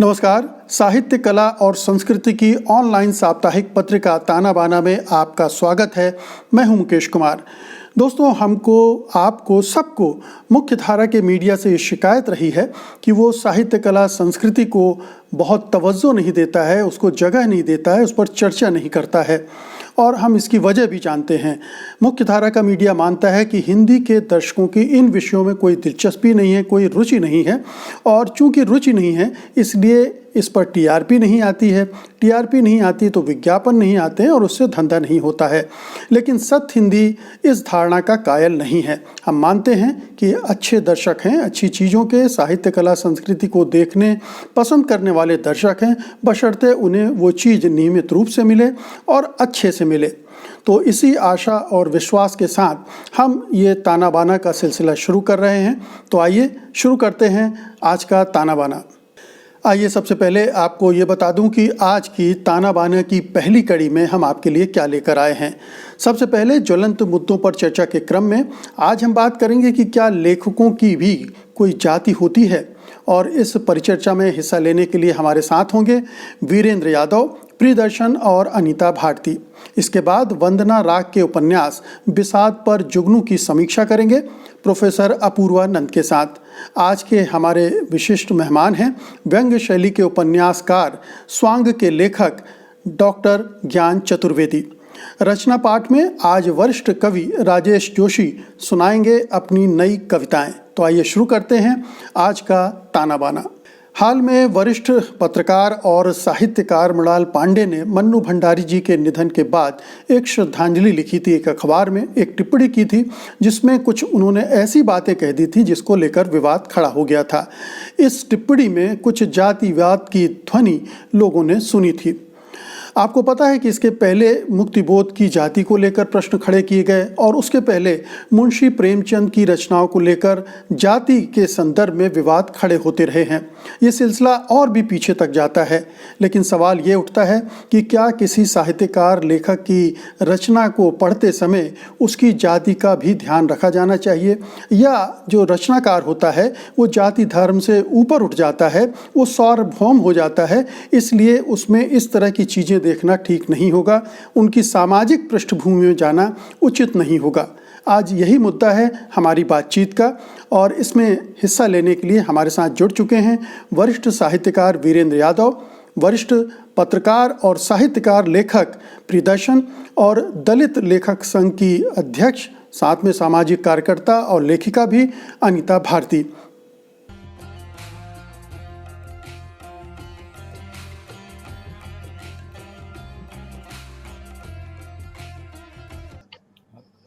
नमस्कार। साहित्य, कला और संस्कृति की ऑनलाइन साप्ताहिक पत्रिका ताना बाना में आपका स्वागत है। मैं हूं मुकेश कुमार। दोस्तों, आपको सबको मुख्य धारा के मीडिया से ये शिकायत रही है कि वो साहित्य, कला, संस्कृति को बहुत तवज्जो नहीं देता है, उसको जगह नहीं देता है, उस पर चर्चा नहीं करता है और हम इसकी वजह भी जानते हैं। मुख्य धारा का मीडिया मानता है कि हिंदी के दर्शकों की इन विषयों में कोई दिलचस्पी नहीं है, कोई रुचि नहीं है और चूंकि रुचि नहीं है इसलिए इस पर टीआरपी नहीं आती है। टीआरपी नहीं आती तो विज्ञापन नहीं आते हैं और उससे धंधा नहीं होता है। लेकिन सत्य हिंदी इस धारणा का कायल नहीं है। हम मानते हैं कि अच्छे दर्शक हैं, अच्छी चीज़ों के, साहित्य, कला, संस्कृति को देखने पसंद करने वाले दर्शक हैं, बशर्ते उन्हें वो चीज़ नियमित रूप से मिले और अच्छे से मिले। तो इसी आशा और विश्वास के साथ हम ये ताना बाना का सिलसिला शुरू कर रहे हैं। तो आइए शुरू करते हैं आज का ताना बाना। आइए सबसे पहले आपको ये बता दूं कि आज की ताना बाना की पहली कड़ी में हम आपके लिए क्या लेकर आए हैं। सबसे पहले ज्वलंत मुद्दों पर चर्चा के क्रम में आज हम बात करेंगे कि क्या लेखकों की भी कोई जाति होती है, और इस परिचर्चा में हिस्सा लेने के लिए हमारे साथ होंगे वीरेंद्र यादव, प्रियदर्शन और अनीता भारती। इसके बाद वंदना राग के उपन्यास बिसात पर जुगनू की समीक्षा करेंगे प्रोफेसर अपूर्वा नंद के साथ। आज के हमारे विशिष्ट मेहमान हैं व्यंग्य शैली के उपन्यासकार, स्वांग के लेखक डॉक्टर ज्ञान चतुर्वेदी। रचना पाठ में आज वरिष्ठ कवि राजेश जोशी सुनाएंगे अपनी नई कविताएं। तो आइए शुरू करते हैं आज का ताना बाना। हाल में वरिष्ठ पत्रकार और साहित्यकार मृणाल पांडे ने मन्नू भंडारी जी के निधन के बाद एक श्रद्धांजलि लिखी थी। एक अखबार में एक टिप्पणी की थी जिसमें कुछ उन्होंने ऐसी बातें कह दी थी जिसको लेकर विवाद खड़ा हो गया था। इस टिप्पणी में कुछ जातिवाद की ध्वनि लोगों ने सुनी थी। आपको पता है कि इसके पहले मुक्तिबोध की जाति को लेकर प्रश्न खड़े किए गए और उसके पहले मुंशी प्रेमचंद की रचनाओं को लेकर जाति के संदर्भ में विवाद खड़े होते रहे हैं। ये सिलसिला और भी पीछे तक जाता है। लेकिन सवाल ये उठता है कि क्या किसी साहित्यकार, लेखक की रचना को पढ़ते समय उसकी जाति का भी ध्यान रखा जाना चाहिए, या जो रचनाकार होता है वो जाति धर्म से ऊपर उठ जाता है, वो सार्वभौम हो जाता है, इसलिए उसमें इस तरह की चीज़ें देखना ठीक नहीं होगा, उनकी सामाजिक पृष्ठभूमि में जाना उचित नहीं होगा। आज यही मुद्दा है हमारी बातचीत का और इसमें हिस्सा लेने के लिए हमारे साथ जुड़ चुके हैं वरिष्ठ साहित्यकार वीरेंद्र यादव, वरिष्ठ पत्रकार और साहित्यकार लेखक प्रियदर्शन और दलित लेखक संघ की अध्यक्ष, साथ में सामाजिक कार्यकर्ता और लेखिका भी अनीता भारती।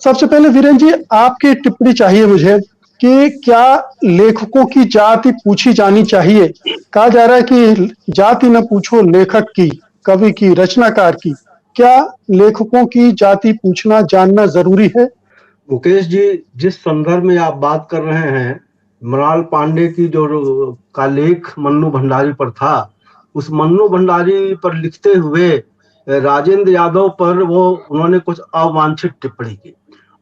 सबसे पहले वीरेंद्र जी, आपकी टिप्पणी चाहिए मुझे कि क्या लेखकों की जाति पूछी जानी चाहिए। कहा जा रहा है कि जाति न पूछो लेखक की, कवि की, रचनाकार की। क्या लेखकों की जाति पूछना जानना जरूरी है? मुकेश जी, जिस संदर्भ में आप बात कर रहे हैं, मृणाल पांडे की जो का लेख मन्नू भंडारी पर था, उस मन्नू भंडारी पर लिखते हुए राजेंद्र यादव पर उन्होंने कुछ अवांछित टिप्पणी की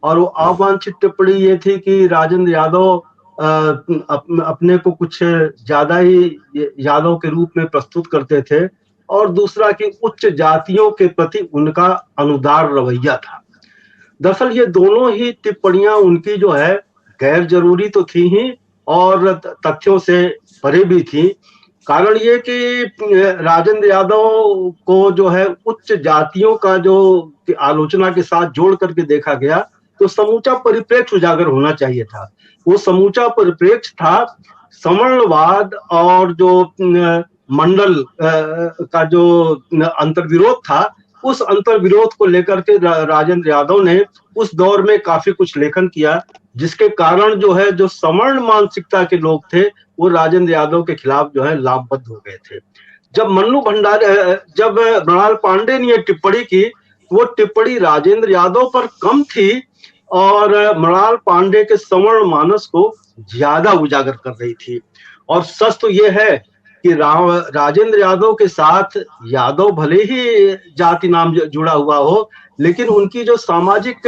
और वो अवांछित टिप्पणी ये थी कि राजेंद्र यादव अपने को कुछ ज्यादा ही यादव के रूप में प्रस्तुत करते थे और दूसरा कि उच्च जातियों के प्रति उनका अनुदार रवैया था। दरअसल ये दोनों ही टिप्पणियां उनकी जो है गैर जरूरी तो थी ही और तथ्यों से परे भी थी। कारण ये कि राजेंद्र यादव को जो है उच्च जातियों का जो आलोचना के साथ जोड़ करके देखा गया तो समूचा परिप्रेक्ष्य उजागर होना चाहिए था। वो समूचा परिप्रेक्ष्य था सवर्णवाद और जो मंडल का जो अंतर्विरोध था, उस अंतर्विरोध को लेकर के राजेंद्र यादव ने उस दौर में काफी कुछ लेखन किया, जिसके कारण जो है जो सवर्ण मानसिकता के लोग थे वो राजेंद्र यादव के खिलाफ जो है लामबद्ध हो गए थे। जब मृणाल पांडे ने ये टिप्पणी की, वो टिप्पणी राजेंद्र यादव पर कम थी और मृणाल पांडे के सवर्ण मानस को ज्यादा उजागर कर रही थी। और सच तो ये है कि राजेंद्र यादव के साथ यादव भले ही जाति नाम जुड़ा हुआ हो, लेकिन उनकी जो सामाजिक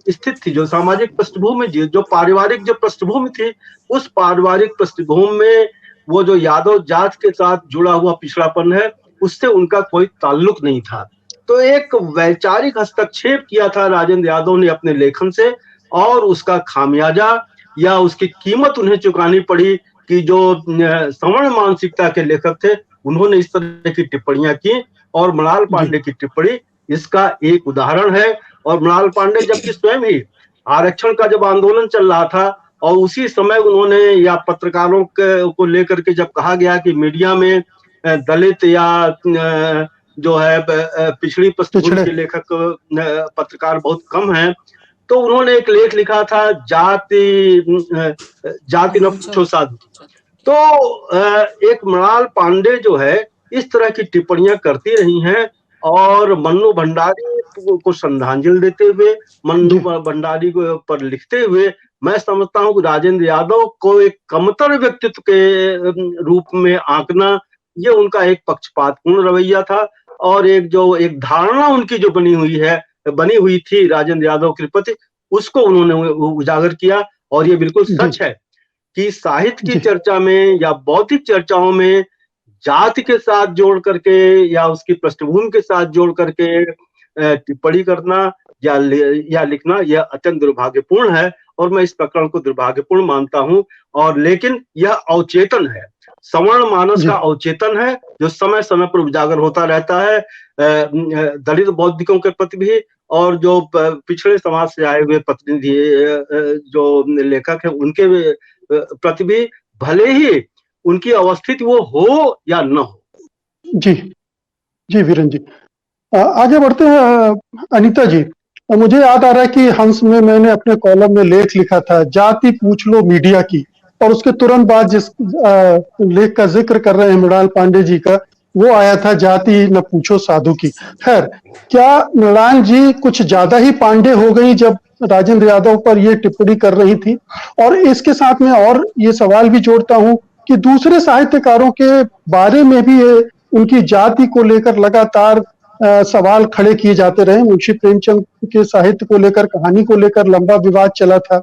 स्थिति थी, जो सामाजिक पृष्ठभूमि थी, जो पारिवारिक जो पृष्ठभूमि थी, उस पारिवारिक पृष्ठभूमि में वो जो यादव जात के साथ जुड़ा हुआ पिछड़ापन है, उससे उनका कोई ताल्लुक नहीं था। तो एक वैचारिक हस्तक्षेप किया था राजेंद्र यादव ने अपने लेखन से, और उसका खामियाजा या उसकी कीमत उन्हें चुकानी पड़ी कि जो सवर्ण मानसिकता के लेखक थे, उन्होंने इस तरह की टिप्पणियां की। और मृणाल जी पांडे की टिप्पणी इसका एक उदाहरण है। और मृणाल पांडे जबकि स्वयं ही आरक्षण का जब आंदोलन चल रहा था, और उसी समय उन्होंने या पत्रकारों को लेकर के जब कहा गया कि मीडिया में दलित या जो है पिछड़ी पृष्ठभूमि पिछड़े के लेखक पत्रकार बहुत कम हैं, तो उन्होंने एक लेख लिखा था, जाति न पूछो साधु। तो एक मृणाल पांडे जो है इस तरह की टिप्पणियां करती रही हैं, और मन्नू भंडारी को श्रद्धांजलि देते हुए, मन्नू जी भंडारी को पर लिखते हुए, मैं समझता हूं कि राजेंद्र यादव को एक कमतर व्यक्तित्व के रूप में आंकना, ये उनका एक पक्षपातपूर्ण रवैया था। और एक धारणा उनकी जो बनी हुई थी राजेंद्र यादव के प्रति, उसको उन्होंने उजागर किया। और ये बिल्कुल जी सच है कि साहित्य की जी चर्चा में या बौद्धिक चर्चाओं में जाति के साथ जोड़ करके या उसकी पृष्ठभूमि के साथ जोड़ करके टिप्पणी करना या लिखना, यह अत्यंत दुर्भाग्यपूर्ण है, और मैं इस प्रकरण को दुर्भाग्यपूर्ण मानता हूं। और लेकिन यह अवचेतन है, सवर्ण मानस जी का अवचेतन है, जो समय समय पर उजागर होता रहता है, दलित बौद्धिकों के प्रति भी, और जो पिछड़े समाज से आए हुए प्रतिनिधि जो लेखक है उनके प्रति भी, भले ही उनकी अवस्थिति वो हो या न हो। जी जी वीरेंद्र जी, आगे बढ़ते हैं। अनीता जी, मुझे याद आ रहा है कि हंस में मैंने अपने कॉलम में लेख लिखा था, जाति पूछ लो मीडिया की, और उसके तुरंत बाद जिस लेख का जिक्र कर रहे हैं मृणाल पांडे जी का, वो आया था, जाति न पूछो साधु की। खैर, क्या मृणाल जी कुछ ज्यादा ही पांडे हो गई जब राजेंद्र यादव पर ये टिप्पणी कर रही थी? और इसके साथ में और ये सवाल भी जोड़ता हूं कि दूसरे साहित्यकारों के बारे में भी ये उनकी जाति को लेकर लगातार सवाल खड़े किए जाते रहे। मुंशी प्रेमचंद के साहित्य को लेकर, कहानी को लेकर लंबा विवाद चला था।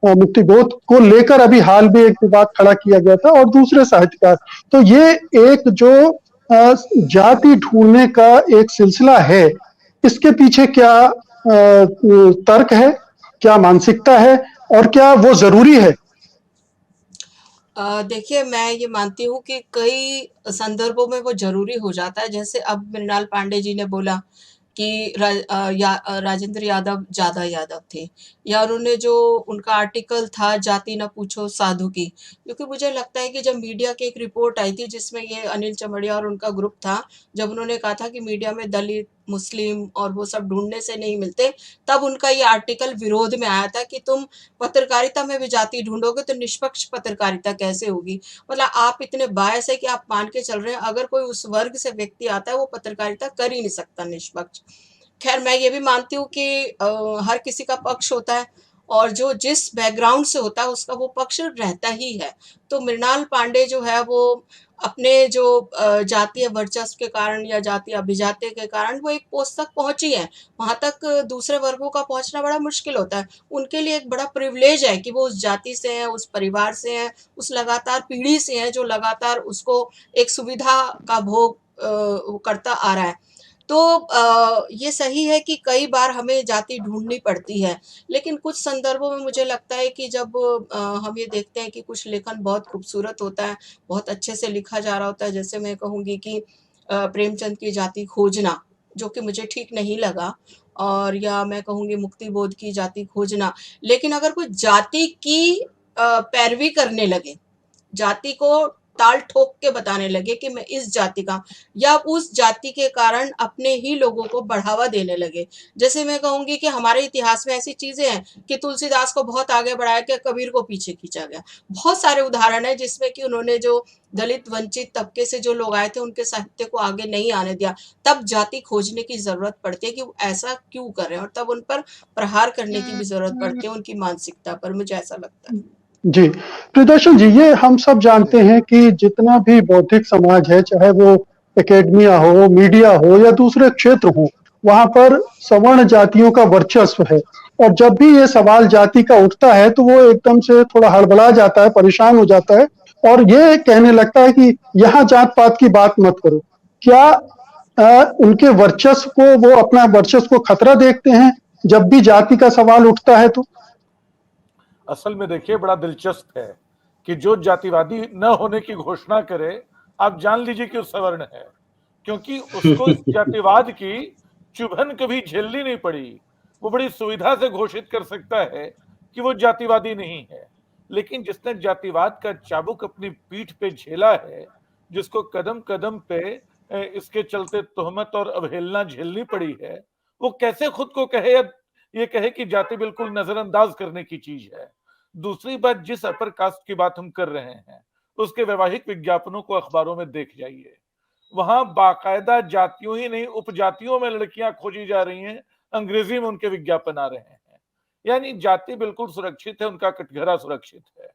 मुक्तिबोध को लेकर अभी हाल में एक विवाद खड़ा किया गया था, और दूसरे साहित्यकार। तो ये एक जो जाति ढूंढने का एक सिलसिला है, इसके पीछे क्या तर्क है, क्या मानसिकता है, और क्या वो जरूरी है? देखिए, मैं ये मानती हूँ कि कई संदर्भों में वो ज़रूरी हो जाता है। जैसे अब मृणाल पांडे जी ने बोला कि राजेंद्र यादव ज़्यादा यादव थे, या उन्होंने जो उनका आर्टिकल था जाति न पूछो साधु की, क्योंकि मुझे लगता है कि जब मीडिया की एक रिपोर्ट आई थी जिसमें ये अनिल चमड़िया और उनका ग्रुप था, जब उन्होंने कहा था कि मीडिया में दलित, मुस्लिम और वो सब ढूँढने से नहीं मिलते, तब उनका ये आर्टिकल विरोध में आया था कि तुम पत्रकारिता में भी जाति ढूँढोगे तो निष्पक्ष पत्रकारिता कैसे होगी? मतलब आप इतने बायस है कि आप मान के चल रहे हैं अगर कोई उस वर्ग से व्यक्ति आता है वो पत्रकारिता कर ही नहीं सकता निष्पक्ष। खैर, मैं ये भी मानती हूँ कि हर किसी का पक्ष होता है, और जो जिस बैकग्राउंड से होता है उसका वो पक्ष रहता ही है। तो मृणाल पांडे जो है वो अपने जो जातीय वर्चस्व के कारण या जातीय अभिजात्य के कारण वो एक पोस्ट तक पहुंची है। वहां तक दूसरे वर्गों का पहुंचना बड़ा मुश्किल होता है। उनके लिए एक बड़ा प्रिविलेज है कि वो उस जाति से हैं, उस परिवार से हैं, उस लगातार पीढ़ी से हैं जो लगातार उसको एक सुविधा का भोग करता आ रहा है। तो ये सही है कि कई बार हमें जाति ढूँढनी पड़ती है, लेकिन कुछ संदर्भों में मुझे लगता है कि जब हम ये देखते हैं कि कुछ लेखन बहुत खूबसूरत होता है, बहुत अच्छे से लिखा जा रहा होता है, जैसे मैं कहूँगी कि प्रेमचंद की जाति खोजना, जो कि मुझे ठीक नहीं लगा, और या मैं कहूँगी मुक्तिबोध की जाति खोजना। लेकिन अगर कोई जाति की पैरवी करने लगे, जाति को ताल ठोक के बताने लगे कि मैं इस जाति का, या उस जाति के कारण अपने ही लोगों को बढ़ावा देने लगे। जैसे मैं कहूँगी कि हमारे इतिहास में ऐसी चीज़ें हैं कि तुलसीदास को बहुत आगे बढ़ाया गया, कबीर को पीछे खींचा गया। बहुत सारे उदाहरण हैं जिसमें कि उन्होंने जो दलित वंचित तबके से जो लोग आए थे उनके साहित्य को आगे नहीं आने दिया। तब जाति खोजने की ज़रूरत पड़ती है कि वो ऐसा क्यों कर रहे हैं, और तब उन पर प्रहार करने की भी ज़रूरत पड़ती है, उनकी मानसिकता पर, मुझे ऐसा लगता है। जी, प्रियदर्शन जी, ये हम सब जानते हैं कि जितना भी बौद्धिक समाज है, चाहे वो एकेडमिया हो, मीडिया हो या दूसरे क्षेत्र हो, वहां पर सवर्ण जातियों का वर्चस्व है। और जब भी ये सवाल जाति का उठता है तो वो एकदम से थोड़ा हड़बड़ा जाता है, परेशान हो जाता है, और ये कहने लगता है कि यहाँ जात पात की बात मत करो। क्या उनके वर्चस्व को, वो अपना वर्चस्व को खतरा देखते हैं जब भी जाति का सवाल उठता है? तो असल में देखिए, बड़ा दिलचस्प है कि जो जातिवादी न होने की घोषणा करे, आप जान लीजिए कि वो सवर्ण है, क्योंकि उसको इस जातिवाद की चुभन कभी झेलनी नहीं पड़ी। वो बड़ी सुविधा से घोषित कर सकता है कि वो जातिवादी नहीं है, लेकिन जिसने जातिवाद का चाबुक अपनी पीठ पे झेला है, जिसको कदम कदम पे इसके चलते तोहमत और अवहेलना झेलनी पड़ी है, वो कैसे खुद को कहे या ये कहे कि जाति बिल्कुल नजरअंदाज करने की चीज है। दूसरी बात, जिस अपर कास्ट की बात हम कर रहे हैं, उसके वैवाहिक विज्ञापनों को अखबारों में देख जाइए। वहां बाकायदा जातियों ही नहीं, उपजातियों में लड़कियां खोजी जा रही हैं, अंग्रेजी में उनके विज्ञापन आ रहे हैं। यानी जाति बिल्कुल सुरक्षित है, उनका कटघरा सुरक्षित है।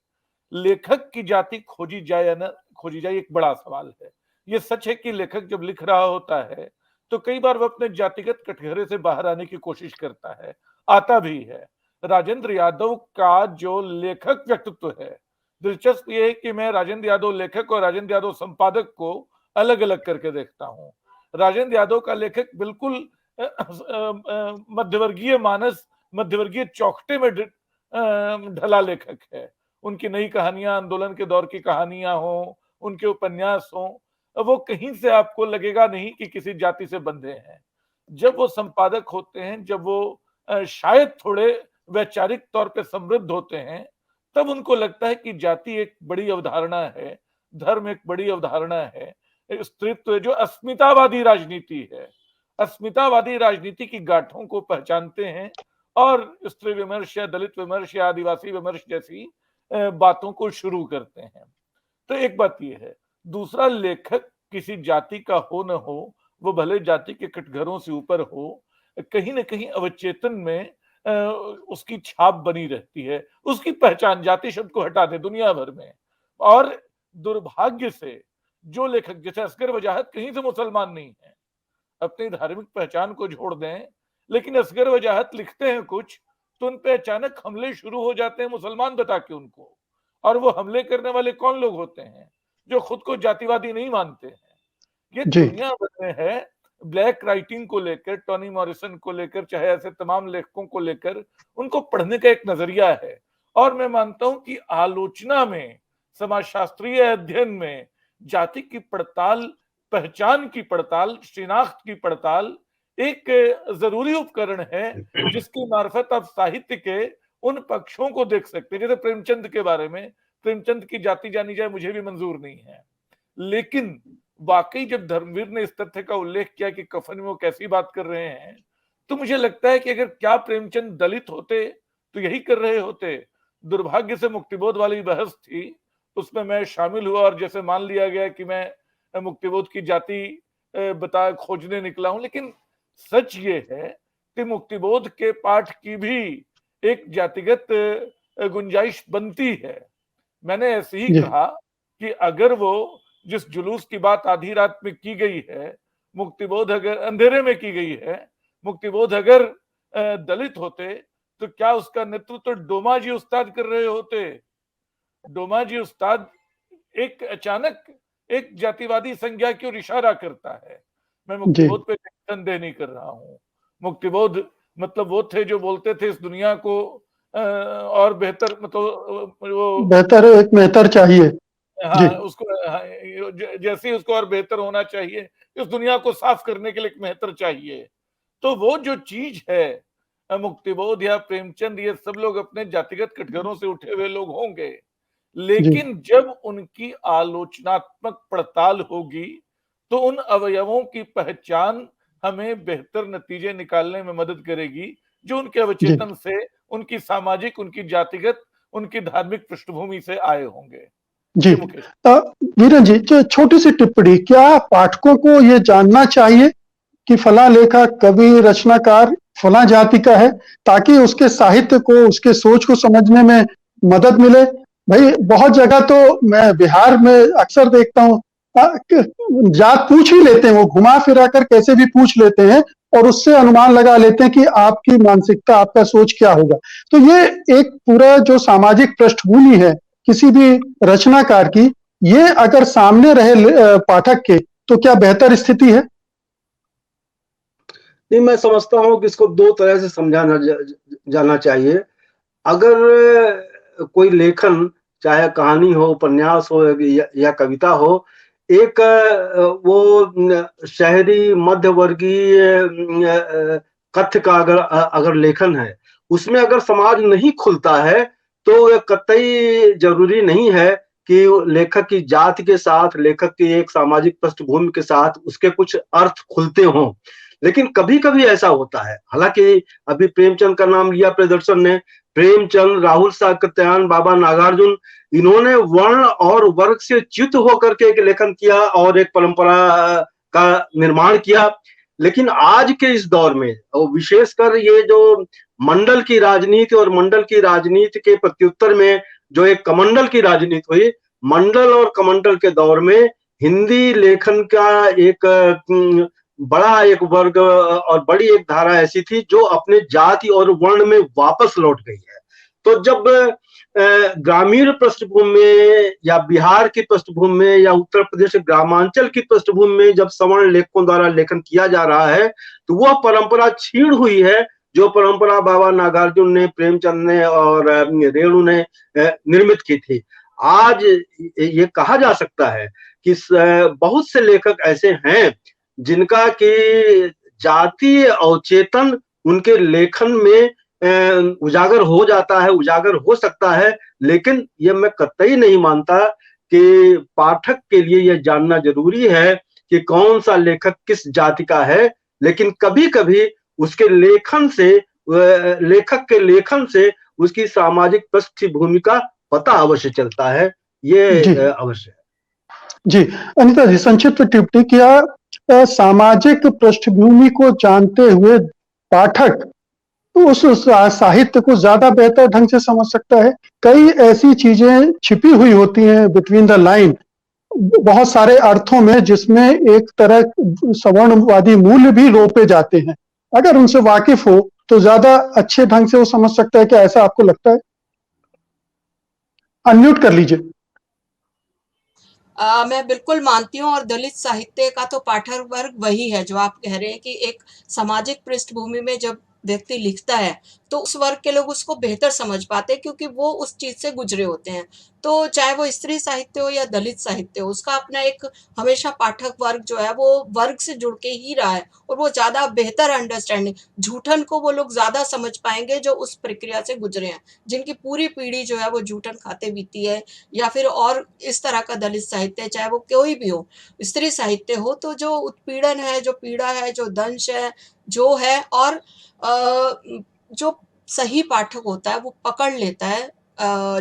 लेखक की जाति खोजी जाए या न खोजी जाए, एक बड़ा सवाल है। ये सच है कि लेखक जब लिख रहा होता है तो कई बार वो अपने जातिगत कटघरे से बाहर आने की कोशिश करता है, आता भी है। राजेंद्र यादव का जो लेखक व्यक्तित्व है, दिलचस्प ये है कि मैं राजेंद्र यादव लेखक और राजेंद्र यादव संपादक को अलग अलग करके देखता हूं। राजेंद्र यादव का लेखक बिल्कुल मध्यवर्गीय मानस, मध्यवर्गीय चौखटे में ढला लेखक है। उनकी नई कहानियां आंदोलन के दौर की कहानियां हों, उनके उपन्यास हों, वो कहीं से आपको लगेगा नहीं कि किसी जाति से बंधे हैं। जब वो संपादक होते हैं, जब वो शायद थोड़े वैचारिक तौर पे समृद्ध होते हैं, तब उनको लगता है कि जाति एक बड़ी अवधारणा है, धर्म एक बड़ी अवधारणा है, स्त्रीत्व जो अस्मितावादी राजनीति है, अस्मितावादी राजनीति की गांठों को पहचानते हैं और स्त्री विमर्श या दलित विमर्श या आदिवासी विमर्श जैसी बातों को शुरू करते हैं। तो एक बात यह है। दूसरा, लेखक किसी जाति का हो न हो, वो भले जाति के कटघरों से ऊपर हो, कहीं ना कहीं अवचेतन में उसकी छाप बनी रहती है, उसकी पहचान। जाति शब्द को हटा दे दुनिया भर में। और दुर्भाग्य से जो लेखक, जैसे असगर वजाहत कहीं से मुसलमान नहीं है, अपनी धार्मिक पहचान को छोड़ दें, लेकिन असगर वजाहत लिखते हैं कुछ तो उन पे अचानक हमले शुरू हो जाते हैं मुसलमान बता के उनको। और वो हमले करने वाले कौन लोग होते हैं? जो खुद को जातिवादी नहीं मानते हैं। ये दुनिया भर में है। ब्लैक राइटिंग को लेकर, टॉनी मॉरिसन को लेकर, चाहे ऐसे तमाम लेखकों को लेकर, उनको पढ़ने का एक नजरिया है। और मैं मानता हूं कि आलोचना में, समाजशास्त्रीय अध्ययन में जाति की पड़ताल, पहचान की पड़ताल, शिनाख्त की पड़ताल एक जरूरी उपकरण है, जिसकी मार्फत आप साहित्य के उन पक्षों को देख सकते हैं। जैसे प्रेमचंद के बारे में, प्रेमचंद की जाति जानी जाए मुझे भी मंजूर नहीं है, लेकिन वाकई जब धर्मवीर ने इस तथ्य का उल्लेख किया कि कफन में वो कैसी बात कर रहे हैं, तो मुझे लगता है कि अगर क्या प्रेमचंद दलित होते तो यही कर रहे होते। दुर्भाग्य से मुक्तिबोध वाली बहस थी, उसमें मैं शामिल हुआ और जैसे मान लिया गया कि मैं मुक्तिबोध की जाति बता खोजने निकला हूं। लेकिन सच ये है कि मुक्तिबोध के पाठ की भी एक जातिगत गुंजाइश बनती है। मैंने ऐसे ही कहा कि अगर वो जिस जुलूस की बात आधी रात में की गई है, मुक्तिबोध अगर अंधेरे में की गई है, मुक्तिबोध अगर दलित होते तो क्या उसका नेतृत्व तो डोमा जी उस्ताद कर रहे होते? डोमा जी उस्ताद एक अचानक एक जातिवादी संज्ञा की ओर इशारा करता है। मैं मुक्तिबोध पे संदेह नहीं कर रहा हूं। मुक्तिबोध मतलब वो थे जो बोलते थे इस दुनिया को और बेहतर, मतलब वो बेहतर, एक बेहतर चाहिए। हाँ, उसको जैसे उसको और बेहतर होना चाहिए, इस दुनिया को साफ करने के लिए एक बेहतर चाहिए। तो वो जो चीज है, मुक्तिबोध या प्रेमचंद, ये सब लोग अपने जातिगत कटघरों से उठे हुए लोग होंगे, लेकिन जब उनकी आलोचनात्मक पड़ताल होगी तो उन अवयवों की पहचान हमें बेहतर नतीजे निकालने में मदद करेगी, जो उनके अवचेतन से, उनकी सामाजिक, उनकी जातिगत, उनकी धार्मिक पृष्ठभूमि से आए होंगे। जी वीरेन जी, छोटी सी टिप्पणी, क्या पाठकों को ये जानना चाहिए कि फला लेखक, कवि, रचनाकार फला जाति का है, ताकि उसके साहित्य को, उसके सोच को समझने में मदद मिले? भाई बहुत जगह तो मैं बिहार में अक्सर देखता हूँ, जात पूछ ही लेते हैं, वो घुमा फिरा कर कैसे भी पूछ लेते हैं और उससे अनुमान लगा लेते हैं कि आपकी मानसिकता, आपका सोच क्या होगा। तो ये एक पूरा जो सामाजिक पृष्ठभूमि है किसी भी रचनाकार की, ये अगर सामने रहे पाठक के तो क्या बेहतर स्थिति है? नहीं, मैं समझता हूँ कि इसको दो तरह से समझाना जाना चाहिए। अगर कोई लेखन, चाहे कहानी हो, उपन्यास हो या कविता हो, एक वो शहरी मध्यवर्गीय कथ्य का अगर लेखन है, उसमें अगर समाज नहीं खुलता है तो यह कतई जरूरी नहीं है कि लेखक की जाति के साथ, लेखक की एक सामाजिक पृष्ठभूमि के साथ उसके कुछ अर्थ खुलते हों। लेकिन कभी-कभी ऐसा होता है। हालांकि अभी प्रेमचंद का नाम लिया प्रियदर्शन ने, प्रेमचंद, राहुल सातत्यायन, बाबा नागार्जुन, इन्होंने वर्ण और वर्ग से च्युत होकर के एक लेखन किया और एक परंपरा का निर्माण किया। लेकिन आज के इस दौर में, और विशेषकर ये जो मंडल की राजनीति और मंडल की राजनीति के प्रत्युत्तर में जो एक कमंडल की राजनीति हुई, मंडल और कमंडल के दौर में हिंदी लेखन का एक बड़ा एक वर्ग और बड़ी एक धारा ऐसी थी जो अपने जाति और वर्ण में वापस लौट गई है। तो जब ग्रामीण पृष्ठभूमि में या बिहार की पृष्ठभूमि में या उत्तर प्रदेश ग्रामांचल की पृष्ठभूमि में जब सवर्ण लेखकों द्वारा लेखन किया जा रहा है, तो वह परंपरा छीण हुई है जो परंपरा बाबा नागार्जुन ने, प्रेमचंद ने और रेणु ने निर्मित की थी। आज ये कहा जा सकता है कि बहुत से लेखक ऐसे हैं जिनका कि जातीय अवचेतन उनके लेखन में उजागर हो जाता है, उजागर हो सकता है, लेकिन ये मैं कतई नहीं मानता कि पाठक के लिए यह जानना जरूरी है कि कौन सा लेखक किस जाति का है। लेकिन कभी-कभी उसके लेखन से, लेखक के लेखन से उसकी सामाजिक पृष्ठभूमि का पता अवश्य चलता है। ये अवश्य है। जी, अनिता जी, संक्षिप्त टिप्पणी, क्या सामाजिक पृष्ठभूमि को जानते हुए पाठक उस साहित्य को ज्यादा बेहतर ढंग से समझ सकता है? कई ऐसी चीजें छिपी हुई होती हैं बिटवीन द लाइन, बहुत सारे अर्थों में, जिसमें एक तरह सवर्णवादी मूल्य भी रोपे जाते हैं। अगर उनसे वाकिफ हो तो ज्यादा अच्छे ढंग से वो समझ सकता है। क्या ऐसा आपको लगता है? अनम्यूट कर लीजिए। मैं बिल्कुल मानती हूँ, और दलित साहित्य का तो पाठक वर्ग वही है जो आप कह रहे हैं कि एक सामाजिक पृष्ठभूमि में जब व्यक्ति लिखता है तो उस वर्ग के लोग उसको बेहतर समझ पाते हैं क्योंकि वो उस चीज से गुजरे होते हैं। तो चाहे वो स्त्री साहित्य हो या दलित साहित्य हो, उसका अपना एक हमेशा पाठक वर्ग जो है वो वर्ग से जुड़ के ही रहा है, और वो ज्यादा बेहतर अंडरस्टैंडिंग, झूठन को वो लोग ज्यादा समझ पाएंगे जो उस प्रक्रिया से गुजरे हैं, जिनकी पूरी पीढ़ी जो है वो झूठन खाते बीती है, या फिर और इस तरह का दलित साहित्य, चाहे वो कोई भी हो, स्त्री साहित्य हो, तो जो उत्पीड़न है, जो पीड़ा है, जो दंश है, जो है, और जो सही पाठक होता है वो पकड़ लेता है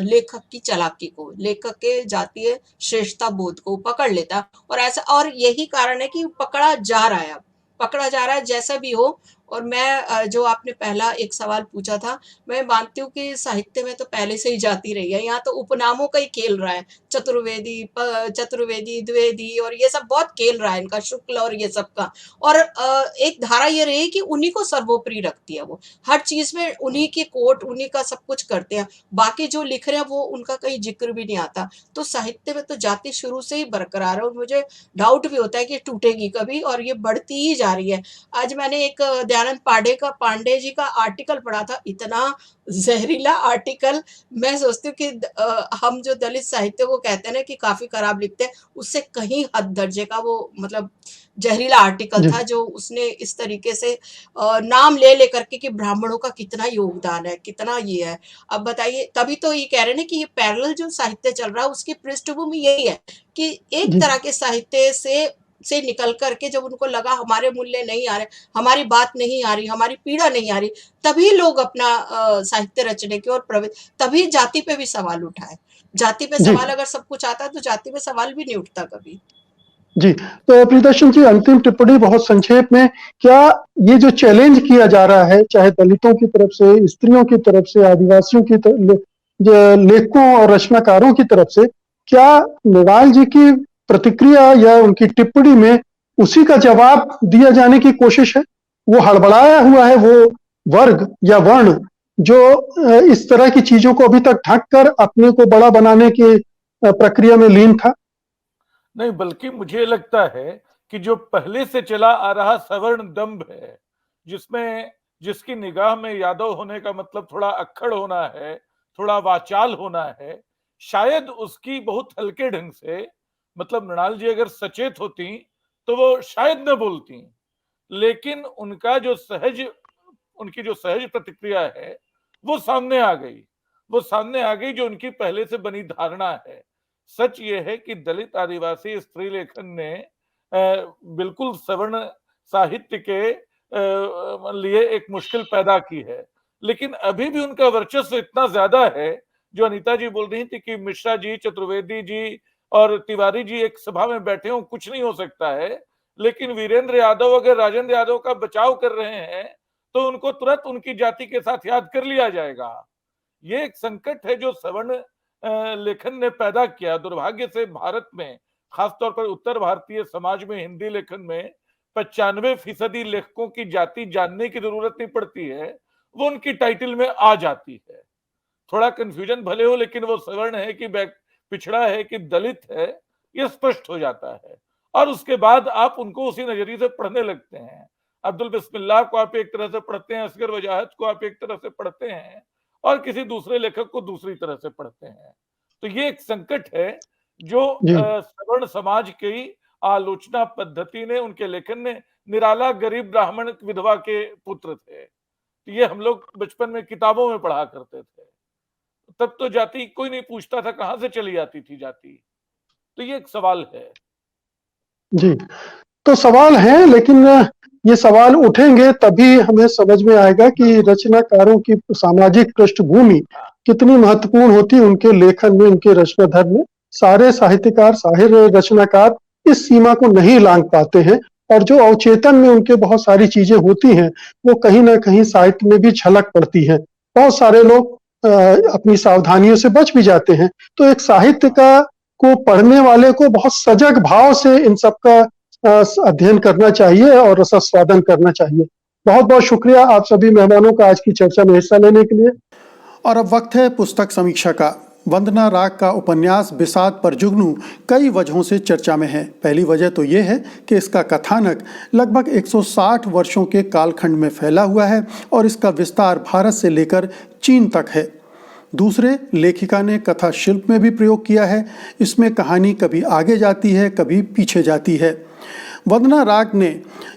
लेखक की चालाकी को, लेखक के जातीय श्रेष्ठता बोध को पकड़ लेता है, और ऐसा, और यही कारण है कि पकड़ा जा रहा है, अब पकड़ा जा रहा है जैसा भी हो। और मैं जो आपने पहला एक सवाल पूछा था, मैं मानती हूँ कि साहित्य में तो पहले से ही जाती रही है, यहाँ तो उपनामों का ही खेल रहा है, चतुर्वेदी, द्विवेदी, और ये सब बहुत खेल रहा है इनका, शुक्ल और ये सब का। और एक धारा ये रही कि उन्हीं को सर्वोपरि रखती है, वो हर चीज में उन्हीं की कोट, उन्हीं का सब कुछ करते हैं, बाकी जो लिख रहे हैं वो उनका कहीं जिक्र भी नहीं आता। तो साहित्य में तो जाति शुरू से ही बरकरार है, और मुझे डाउट भी होता है कि टूटेगी कभी, और ये बढ़ती ही जा रही है। आज मैंने एक दयानंद पांडे जी का आर्टिकल पढ़ा था, इतना जहरीला आर्टिकल। मैं सोचती हूँ कि हम जो दलित साहित्य को कहते हैं ना कि काफी खराब लिखते हैं, उससे कहीं हद दर्जे का वो मतलब जहरीला आर्टिकल था, जो उसने इस तरीके से नाम ले लेकर के कि ब्राह्मणों का कितना योगदान है, कितना ये है। अब बताइए, तभी तो ये कह रहे हैं ना कि ये पैरेलल जो साहित्य चल रहा है उसकी पृष्ठभूमि यही है कि एक तरह के साहित्य से निकल करके जब उनको लगा हमारे मूल्य नहीं आ रहे, हमारी बात नहीं आ रही, हमारी पीड़ा नहीं आ रही, तभी लोग अपना साहित्य रचने की ओर प्रवृत्त, तभी जाति पे भी सवाल उठाए। जाति पे सवाल अगर सब कुछ आता है तो जाति पे सवाल भी नहीं उठता कभी। जी, तो प्रियदर्शन जी, अंतिम टिप्पणी बहुत संक्षेप में, क्या ये जो चैलेंज किया जा रहा है, चाहे दलितों की तरफ से, स्त्रियों की तरफ से, आदिवासियों की लेखकों और रचनाकारों की तरफ से, क्या नेवाल जी की प्रतिक्रिया या उनकी टिप्पणी में उसी का जवाब दिया जाने की कोशिश है? वो हड़बड़ाया हुआ है वो वर्ग या वर्ण जो इस तरह की चीजों को अभी तक ढक कर अपने को बड़ा बनाने की प्रक्रिया में लीन था? नहीं, बल्कि मुझे लगता है कि जो पहले से चला आ रहा सवर्ण दंभ है, जिसमें जिसकी निगाह में यादव होने का मतलब थोड़ा अक्खड़ होना है, थोड़ा वाचाल होना है, शायद उसकी बहुत हल्के ढंग से, मतलब मृणाल जी अगर सचेत होती तो वो शायद न बोलती, लेकिन उनकी जो सहज प्रतिक्रिया है वो सामने आ गई। वो सामने आ गई जो उनकी पहले से बनी धारणा है। सच ये है कि दलित आदिवासी स्त्री लेखन ने बिल्कुल सवर्ण साहित्य के लिए एक मुश्किल पैदा की है, लेकिन अभी भी उनका वर्चस्व इतना ज्यादा है। जो अनीता जी बोल रही थी कि मिश्रा जी, चतुर्वेदी जी और तिवारी जी एक सभा में बैठे हो, कुछ नहीं हो सकता है, लेकिन वीरेंद्र यादव अगर राजेंद्र यादव का बचाव कर रहे हैं तो उनको तुरंत उनकी जाति के साथ याद कर लिया जाएगा। ये एक संकट है जो सवर्ण लेखन ने पैदा किया। दुर्भाग्य से भारत में, खासतौर पर उत्तर भारतीय समाज में, हिंदी लेखन में 95% लेखकों की जाति जानने की जरूरत नहीं पड़ती है, वो उनकी टाइटल में आ जाती है। थोड़ा कंफ्यूजन भले हो, लेकिन वो सवर्ण है कि पिछड़ा है कि दलित है, ये स्पष्ट हो जाता है। और उसके बाद आप उनको उसी नजरिए से पढ़ने लगते हैं। अब्दुल बिस्मिल्लाह को आप एक तरह से पढ़ते हैं, असगर वजाहत को आप एक तरह से पढ़ते हैं, और किसी दूसरे लेखक को दूसरी तरह से पढ़ते हैं। तो ये एक संकट है जो जी सवर्ण समाज की आलोचना पद्धति ने, उनके लेखन ने, निराला गरीब ब्राह्मण विधवा के पुत्र थे, तो ये हम लोग बचपन में किताबों में पढ़ा करते थे। तब तो जाति कोई नहीं पूछता था कहां से चली आती थी जाति। तो ये एक सवाल है। जी। तो सवाल है, लेकिन ये सवाल उठेंगे तभी हमें समझ में आएगा कि रचनाकारों की सामाजिक पृष्ठभूमि कितनी महत्वपूर्ण होती है उनके लेखन में, उनके रचना धर्म में। सारे साहित्यकार, सारे रचनाकार इस सीमा को नहीं लांघ पाते हैं, और जो अवचेतन में उनके बहुत सारी चीजें होती हैं वो कहीं ना कहीं साहित्य में भी झलक पड़ती है। बहुत सारे लोग अपनी सावधानियों से बच भी जाते हैं। तो एक साहित्य का को पढ़ने वाले को बहुत सजग भाव से इन सब का अध्ययन करना चाहिए और रसास्वादन करना चाहिए। बहुत बहुत शुक्रिया आप सभी मेहमानों का आज की चर्चा में हिस्सा लेने के लिए। और अब वक्त है पुस्तक समीक्षा का। वंदना राग का उपन्यास बिसात पर जुगनू कई वजहों से चर्चा में है। पहली वजह तो ये है कि इसका कथानक लगभग 160 वर्षों के कालखंड में फैला हुआ है और इसका विस्तार भारत से लेकर चीन तक है। दूसरे, लेखिका ने कथा शिल्प में भी प्रयोग किया है। इसमें कहानी कभी आगे जाती है, कभी पीछे जाती है। वंदना राग ने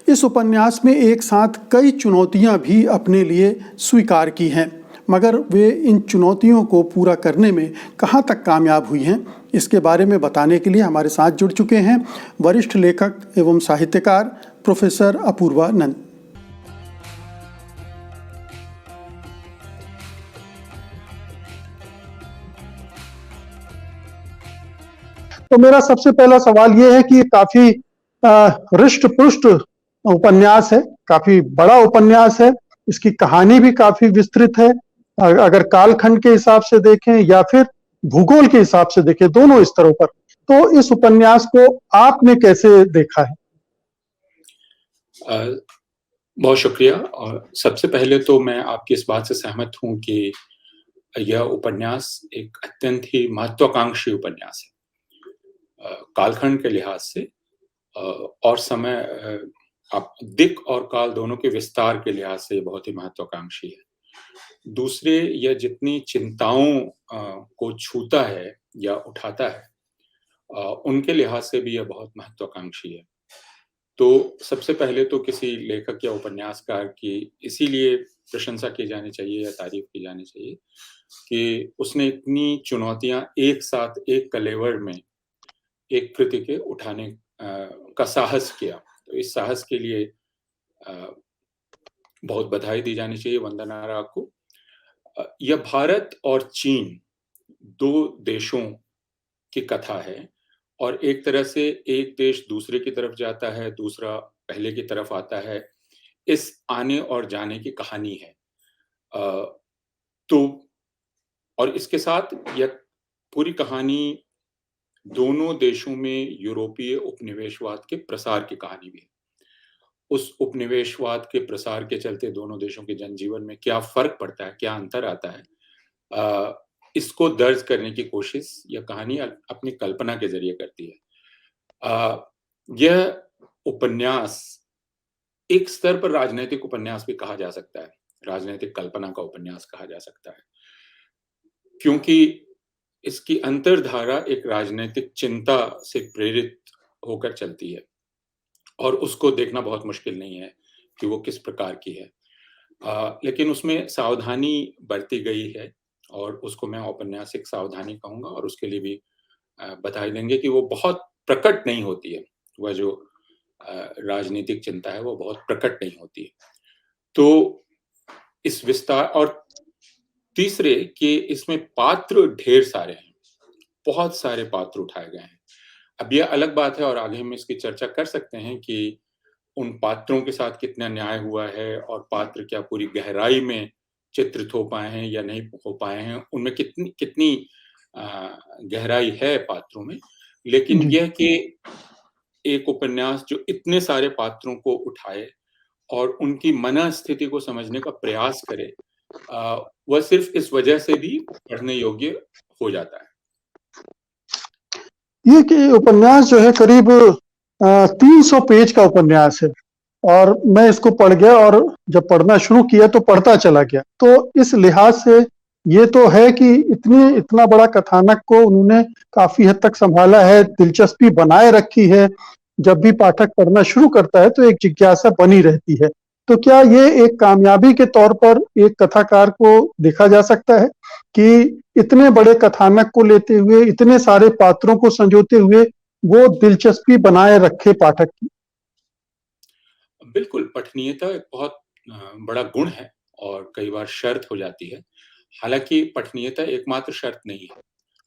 इस उपन्यास में एक साथ कई चुनौतियां भी अपने लिए स्वीकार की हैं, मगर वे इन चुनौतियों को पूरा करने में कहां तक कामयाब हुई हैं, इसके बारे में बताने के लिए हमारे साथ जुड़ चुके हैं वरिष्ठ लेखक एवं साहित्यकार प्रोफेसर अपूर्वा नंद। तो मेरा सबसे पहला सवाल ये है कि ये काफी हृष्ट पुष्ट उपन्यास है, काफी बड़ा उपन्यास है, इसकी कहानी भी काफी विस्तृत है। अगर कालखंड के हिसाब से देखें या फिर भूगोल के हिसाब से देखें, दोनों स्तरों पर, तो इस उपन्यास को आपने कैसे देखा है? बहुत शुक्रिया। और सबसे पहले तो मैं आपकी इस बात से सहमत हूं कि यह उपन्यास एक अत्यंत ही महत्वाकांक्षी उपन्यास है, कालखंड के लिहाज से और समय, आप दिक और काल दोनों के विस्तार के लिहाज से बहुत ही महत्वाकांक्षी है। दूसरे, यह जितनी चिंताओं को छूता है या उठाता है, उनके लिहाज से भी यह बहुत महत्वाकांक्षी है। तो सबसे पहले तो किसी लेखक या उपन्यासकार की इसीलिए प्रशंसा की जानी चाहिए या तारीफ की जानी चाहिए कि उसने इतनी चुनौतियां एक साथ एक कलेवर में एक कृति के उठाने का साहस किया। तो इस साहस के लिए बहुत बधाई दी जानी चाहिए वंदना राग को। यह भारत और चीन, दो देशों की कथा है, और एक तरह से एक देश दूसरे की तरफ जाता है, दूसरा पहले की तरफ आता है। इस आने और जाने की कहानी है। तो और इसके साथ यह पूरी कहानी दोनों देशों में यूरोपीय उपनिवेशवाद के प्रसार की कहानी भी है। उस उपनिवेशवाद के प्रसार के चलते दोनों देशों के जनजीवन में क्या फर्क पड़ता है, क्या अंतर आता है, इसको दर्ज करने की कोशिश यह कहानी अपनी कल्पना के जरिए करती है। यह उपन्यास एक स्तर पर राजनैतिक उपन्यास भी कहा जा सकता है, राजनैतिक कल्पना का उपन्यास कहा जा सकता है, क्योंकि इसकी अंतर्धारा एक राजनैतिक चिंता से प्रेरित होकर चलती है और उसको देखना बहुत मुश्किल नहीं है कि वो किस प्रकार की है। लेकिन उसमें सावधानी बरती गई है और उसको मैं औपन्यासिक सावधानी कहूँगा और उसके लिए भी बधाई देंगे कि वो बहुत प्रकट नहीं होती है। वह जो राजनीतिक चिंता है वो बहुत प्रकट नहीं होती है। तो इस विस्तार और तीसरे कि इसमें पात्र ढेर सारे हैं, बहुत सारे पात्र उठाए गए हैं। अब यह अलग बात है और आगे हम इसकी चर्चा कर सकते हैं कि उन पात्रों के साथ कितना न्याय हुआ है और पात्र क्या पूरी गहराई में चित्रित हो पाए हैं या नहीं हो पाए हैं, उनमें कितनी कितनी गहराई है पात्रों में। लेकिन जी। यह कि एक उपन्यास जो इतने सारे पात्रों को उठाए और उनकी मनःस्थिति को समझने का प्रयास करे, वह सिर्फ इस वजह से भी पढ़ने योग्य हो जाता है। ये कि उपन्यास जो है करीब 300 पेज का उपन्यास है और मैं इसको पढ़ गया और जब पढ़ना शुरू किया तो पढ़ता चला गया। तो इस लिहाज से ये तो है कि इतना बड़ा कथानक को उन्होंने काफी हद तक संभाला है, दिलचस्पी बनाए रखी है। जब भी पाठक पढ़ना शुरू करता है तो एक जिज्ञासा बनी रहती है। तो क्या ये एक कामयाबी के तौर पर एक कथाकार को देखा जा सकता है कि इतने बड़े कथानक को लेते हुए, इतने सारे पात्रों को संजोते हुए वो दिलचस्पी बनाए रखे पाठक की? बिल्कुल, पठनीयता एक बहुत बड़ा गुण है और कई बार शर्त हो जाती है। हालाँकि पठनीयता एकमात्र शर्त नहीं है।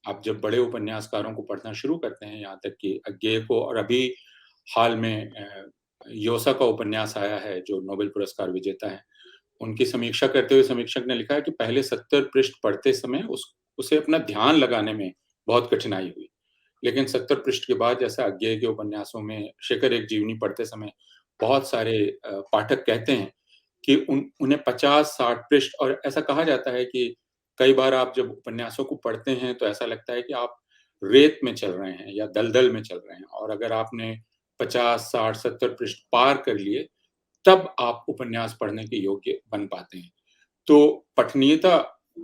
आप जब बड़े उपन्यासकारों को पढ़ना शुरू करते हैं, यहाँ तक कि अज्ञेय को, और अभी हाल में योसा का उपन्यास आया है जो नोबेल पुरस्कार विजेता है, उनकी समीक्षा करते हुए समीक्षक ने लिखा है कि पहले 70 पृष्ठ पढ़ते समय उसे अपना ध्यान लगाने में बहुत कठिनाई हुई। लेकिन 70 पृष्ठ के बाद, जैसा अज्ञेय के उपन्यासों में शिखर एक जीवनी पढ़ते समय बहुत सारे पाठक कहते हैं कि उन्हें 50-60 पृष्ठ, और ऐसा कहा जाता है कि कई बार आप जब उपन्यासों को पढ़ते हैं तो ऐसा लगता है कि आप रेत में चल रहे हैं या दलदल में चल रहे हैं, और अगर आपने 50, 60, 70 पृष्ठ पार कर लिए तब आप उपन्यास पढ़ने के योग्य बन पाते हैं। तो पठनीयता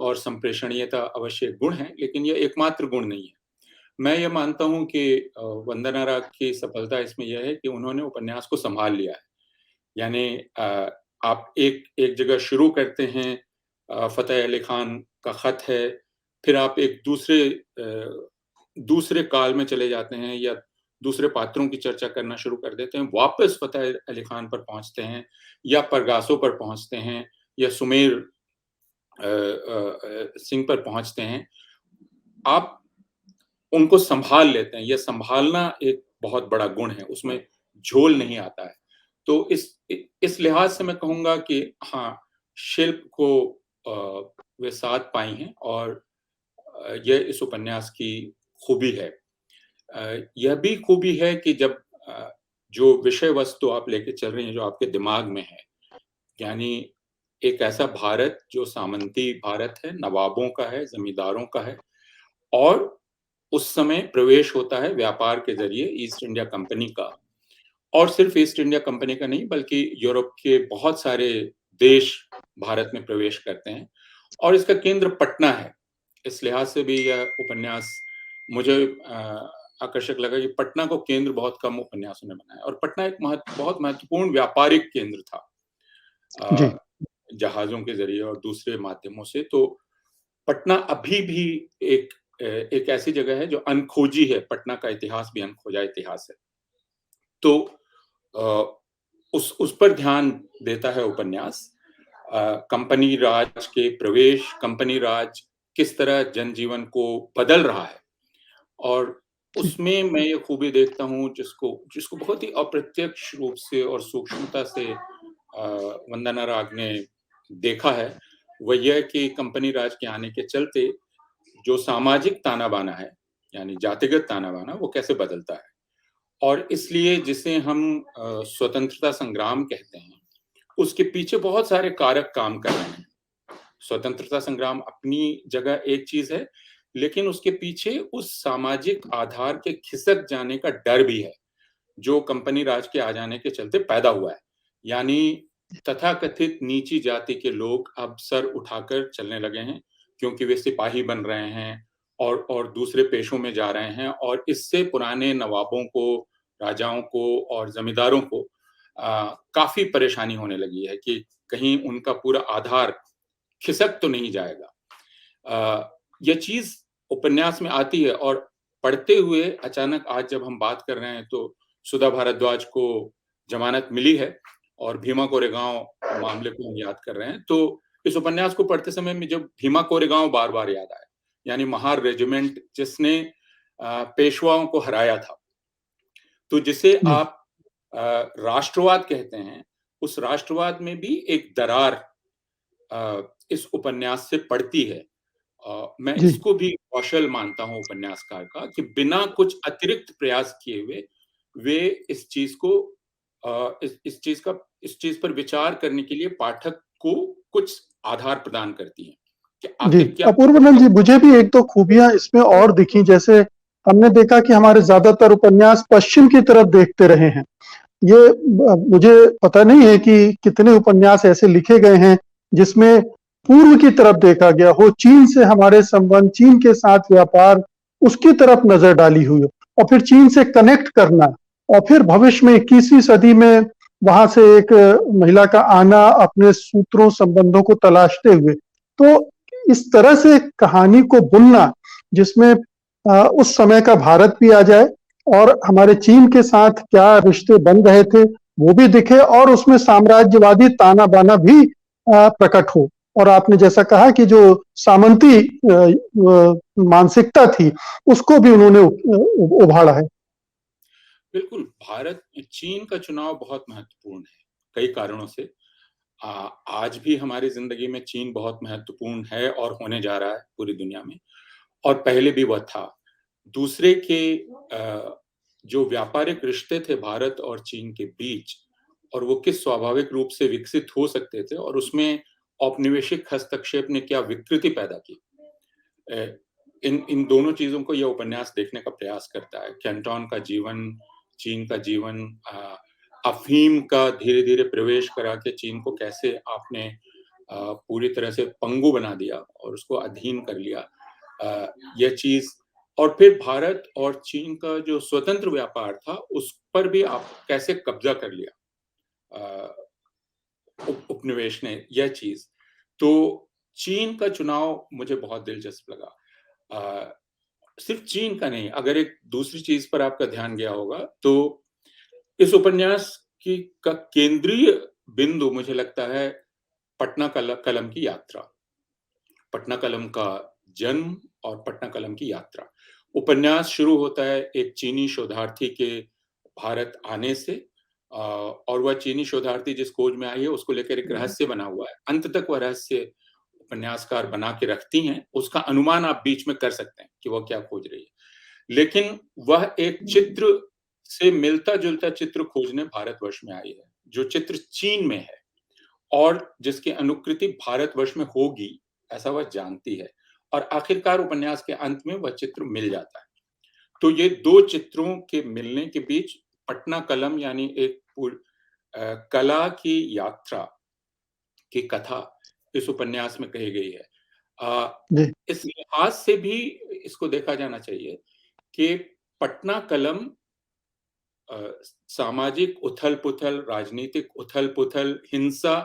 और संप्रेषणीयता अवश्य गुण है, लेकिन यह एकमात्र गुण नहीं है। मैं ये मानता हूँ कि वंदना राग की सफलता इसमें यह है कि उन्होंने उपन्यास को सँभाल लिया है। यानी आप एक जगह शुरू करते हैं, फ़तेह अली खान का ख़त है, फिर आप एक दूसरे काल में चले जाते हैं या दूसरे पात्रों की चर्चा करना शुरू कर देते हैं, वापस फ़तेह अली खान पर पहुँचते हैं या परगासों पर पहुँचते हैं या सुमेर सिंह पर पहुँचते हैं। आप उनको सँभाल लेते हैं। ये सँभालना एक बहुत बड़ा गुण है, उसमें झोल नहीं आता है। तो इस लिहाज से मैं कहूँगा कि हाँ, शिल्प को वे साथ पाई हैं और यह इस उपन्यास की खूबी है। यह भी खूबी है कि जब जो विषय वस्तु आप लेके चल रही हैं, जो आपके दिमाग में है, यानी एक ऐसा भारत जो सामंती भारत है, नवाबों का है, ज़मींदारों का है, और उस समय प्रवेश होता है व्यापार के ज़रिए ईस्ट इंडिया कंपनी का, और सिर्फ ईस्ट इंडिया कंपनी का नहीं बल्कि यूरोप के बहुत सारे देश भारत में प्रवेश करते हैं, और इसका केंद्र पटना है। इस लिहाज से भी यह उपन्यास मुझे आकर्षक लगा कि पटना को केंद्र बहुत कम उपन्यासों ने बनाया, और पटना एक बहुत महत्वपूर्ण व्यापारिक केंद्र था जी। जहाज़ों के ज़रिए और दूसरे माध्यमों से। तो पटना अभी भी एक ऐसी जगह है जो अनखोजी है, पटना का इतिहास भी अनखोजा इतिहास है। तो उस पर ध्यान देता है उपन्यास। कंपनी राज के प्रवेश, कंपनी राज किस तरह जनजीवन को बदल रहा है, और उसमें मैं ये खूबी देखता हूँ जिसको बहुत ही अप्रत्यक्ष रूप से और सूक्ष्मता से वंदना राग ने देखा है, वह यह कि कंपनी राज के आने के चलते जो सामाजिक ताना-बाना है, यानी जातिगत ताना-बाना, वो कैसे बदलता है। और इसलिए जिसे हम स्वतंत्रता संग्राम कहते हैं, उसके पीछे बहुत सारे कारक काम कर रहे हैं। स्वतंत्रता संग्राम अपनी जगह एक चीज़ है, लेकिन उसके पीछे उस सामाजिक आधार के खिसक जाने का डर भी है, जो कंपनी राज के आ जाने के चलते पैदा हुआ है। यानी तथाकथित नीची जाति के लोग अब सर उठाकर चलने लगे हैं, क्योंकि वे सिपाही बन रहे हैं और दूसरे पेशों में जा रहे हैं, और इससे पुराने नवाबों को, राजाओं को और जमींदारों को काफी परेशानी होने लगी है कि कहीं उनका पूरा आधार खिसक तो नहीं जाएगा। यह चीज उपन्यास में आती है, और पढ़ते हुए अचानक आज जब हम बात कर रहे हैं तो सुधा भारद्वाज को जमानत मिली है और भीमा कोरेगांव मामले को हम याद कर रहे हैं। तो इस उपन्यास को पढ़ते समय में जब भीमा कोरेगांव बार बार याद आया, यानी महार रेजिमेंट जिसने पेशवाओं को हराया था, तो जिसे आप राष्ट्रवाद कहते हैं, उस राष्ट्रवाद में भी एक दरार इस उपन्यास से पड़ती है। मैं इसको भी कौशल मानता हूं उपन्यासकार का, कि बिना कुछ अतिरिक्त प्रयास किए हुए वे इस चीज को इस चीज पर विचार करने के लिए पाठक को कुछ आधार प्रदान करती हैं कि आखिर क्या। अपूर्वानंद जी, मुझे भी एक दो खूबियां इसमें और दिखी। जैसे हमने देखा कि हमारे ज्यादातर उपन्यास पश्चिम की तरफ देखते रहे हैं। ये मुझे पता नहीं है कि कितने उपन्यास ऐसे लिखे गए हैं जिसमें पूर्व की तरफ देखा गया हो, चीन से हमारे संबंध, चीन के साथ व्यापार, उसकी तरफ नजर डाली हुई हो, और फिर चीन से कनेक्ट करना, और फिर भविष्य में 21वीं सदी में वहां से एक महिला का आना अपने सूत्रों संबंधों को तलाशते हुए। तो इस तरह से कहानी को बुनना जिसमें उस समय का भारत भी आ जाए और हमारे चीन के साथ क्या रिश्ते बन रहे थे वो भी दिखे, और उसमें साम्राज्यवादी ताना बाना भी प्रकट हो। और आपने जैसा कहा कि जो सामंती मानसिकता थी उसको भी उन्होंने उभारा है। बिल्कुल, भारत चीन का चुनाव बहुत महत्वपूर्ण है कई कारणों से। आज भी हमारी जिंदगी में चीन बहुत महत्वपूर्ण है और होने जा रहा है पूरी दुनिया में, और पहले भी वह था। दूसरे के जो व्यापारिक रिश्ते थे भारत और चीन के बीच, और वो किस स्वाभाविक रूप से विकसित हो सकते थे, और उसमें औपनिवेशिक हस्तक्षेप ने क्या विकृति पैदा की, इन दोनों चीजों को यह उपन्यास देखने का प्रयास करता है। कैंटोन का जीवन, चीन का जीवन, अफीम का धीरे धीरे प्रवेश करा के चीन को कैसे आपने पूरी तरह से पंगु बना दिया और उसको अधीन कर लिया, यह चीज, और फिर भारत और चीन का जो स्वतंत्र व्यापार था उस पर भी आप कैसे कब्जा कर लिया उपनिवेश ने, यह चीज। तो चीन का चुनाव मुझे बहुत दिलचस्प लगा। सिर्फ चीन का नहीं, अगर एक दूसरी चीज पर आपका ध्यान गया होगा तो इस उपन्यास की का केंद्रीय बिंदु मुझे लगता है पटना कलम की यात्रा, पटना कलम का जन्म और पटना कलम की यात्रा। उपन्यास शुरू होता है एक चीनी शोधार्थी के भारत आने से, और वह चीनी शोधार्थी जिस खोज में आई है उसको लेकर एक रहस्य बना हुआ है। अंत तक वह रहस्य उपन्यासकार बना के रखती हैं, उसका अनुमान आप बीच में कर सकते हैं कि वह क्या खोज रही है, लेकिन वह एक चित्र से मिलता जुलता चित्र खोजने भारतवर्ष में आई है, जो चित्र चीन में है और जिसकी अनुकृति भारतवर्ष में होगी ऐसा वह जानती है, और आखिरकार उपन्यास के अंत में वह चित्र मिल जाता है। तो ये दो चित्रों के मिलने के बीच पटना कलम यानी एक कला की यात्रा की कथा इस उपन्यास में कही गई है। इस लिहाज से भी इसको देखा जाना चाहिए कि पटना कलम सामाजिक उथल पुथल, राजनीतिक उथल पुथल, हिंसा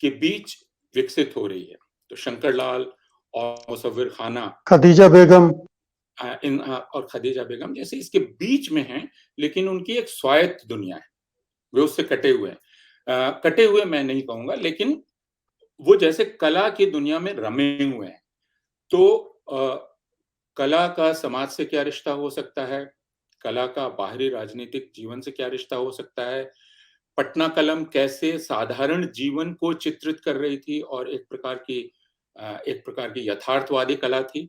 के बीच विकसित हो रही है। तो शंकरलाल और मुसव्विर खाना, खदीजा बेगम और खदीजा बेगम जैसे इसके बीच में हैं, लेकिन उनकी एक स्वायत्त दुनिया है, वे उससे कटे हुए हैं। कटे हुए मैं नहीं कहूंगा, लेकिन वो जैसे कला की दुनिया में रमे हुए हैं। तो कला का समाज से क्या रिश्ता हो सकता है, कला का बाहरी राजनीतिक जीवन से क्या रिश्ता हो सकता है, पटना कलम कैसे साधारण जीवन को चित्रित कर रही थी और एक प्रकार की यथार्थवादी कला थी,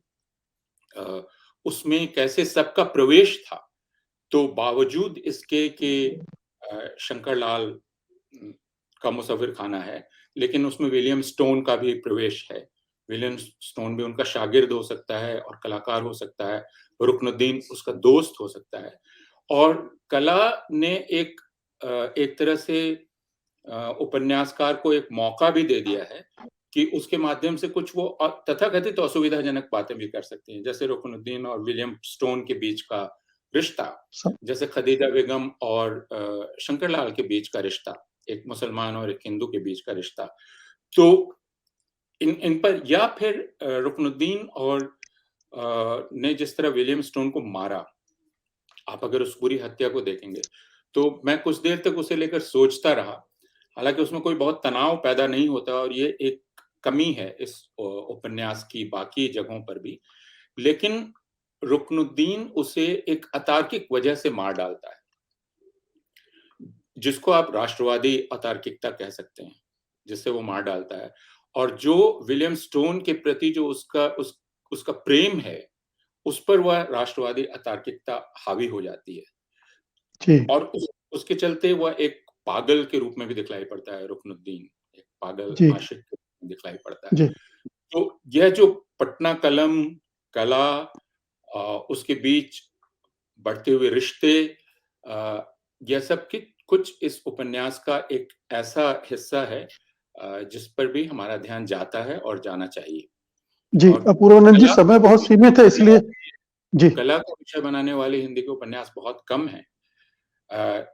उसमें कैसे सबका प्रवेश था। तो बावजूद इसके कि शंकरलाल का मुसव्विर खाना है, लेकिन उसमें विलियम स्टोन का भी प्रवेश है, विलियम स्टोन भी उनका शागिर्द हो सकता है और कलाकार हो सकता है, रुकनुद्दीन उसका दोस्त हो सकता है। और कला ने एक तरह से उपन्यासकार को एक मौका भी दे दिया है कि उसके माध्यम से कुछ वो तथाकथित असुविधाजनक बातें भी कर सकते हैं, जैसे रुकनुद्दीन और विलियम स्टोन के बीच का रिश्ता, सब जैसे खदीजा बेगम और शंकरलाल के बीच का रिश्ता, एक मुसलमान और एक हिंदू के बीच का रिश्ता। तो इन पर, या फिर रुकनुद्दीन और ने जिस तरह विलियम स्टोन को मारा, आप अगर उस पूरी हत्या को देखेंगे, तो मैं कुछ देर तक उसे लेकर सोचता रहा। हालाँकि उसमें कोई बहुत तनाव पैदा नहीं होता और ये एक कमी है इस उपन्यास की बाकी जगहों पर भी। लेकिन रुकनुद्दीन उसे एक अतार्किक वजह से मार डालता है, जिसको आप राष्ट्रवादी अतार्किकता कह सकते हैं, जिससे वो मार डालता है। और जो विलियम स्टोन के प्रति जो उसका प्रेम है, उस पर वह राष्ट्रवादी अतार्किकता हावी हो जाती है। जी, और उसके चलते वह एक पागल के रूप में भी दिखलाई पड़ता है, रुकनुद्दीन, एक पागल जी, आशिक के रूप में दिखलाई पड़ता है। जी, तो यह जो पटना कलम, कला, उसके बीच बढ़ते हुए रिश्ते, यह सब कि कुछ इस उपन्यास का एक ऐसा हिस्सा है जिस पर भी हमारा ध्यान जाता है और जाना चाहिए। जी। और अपूर्वानंद जी, कला समय बहुत सीमित है, इसलिए जी, कला का विषय बनाने वाले हिंदी के उपन्यास बहुत कम हैं। अ,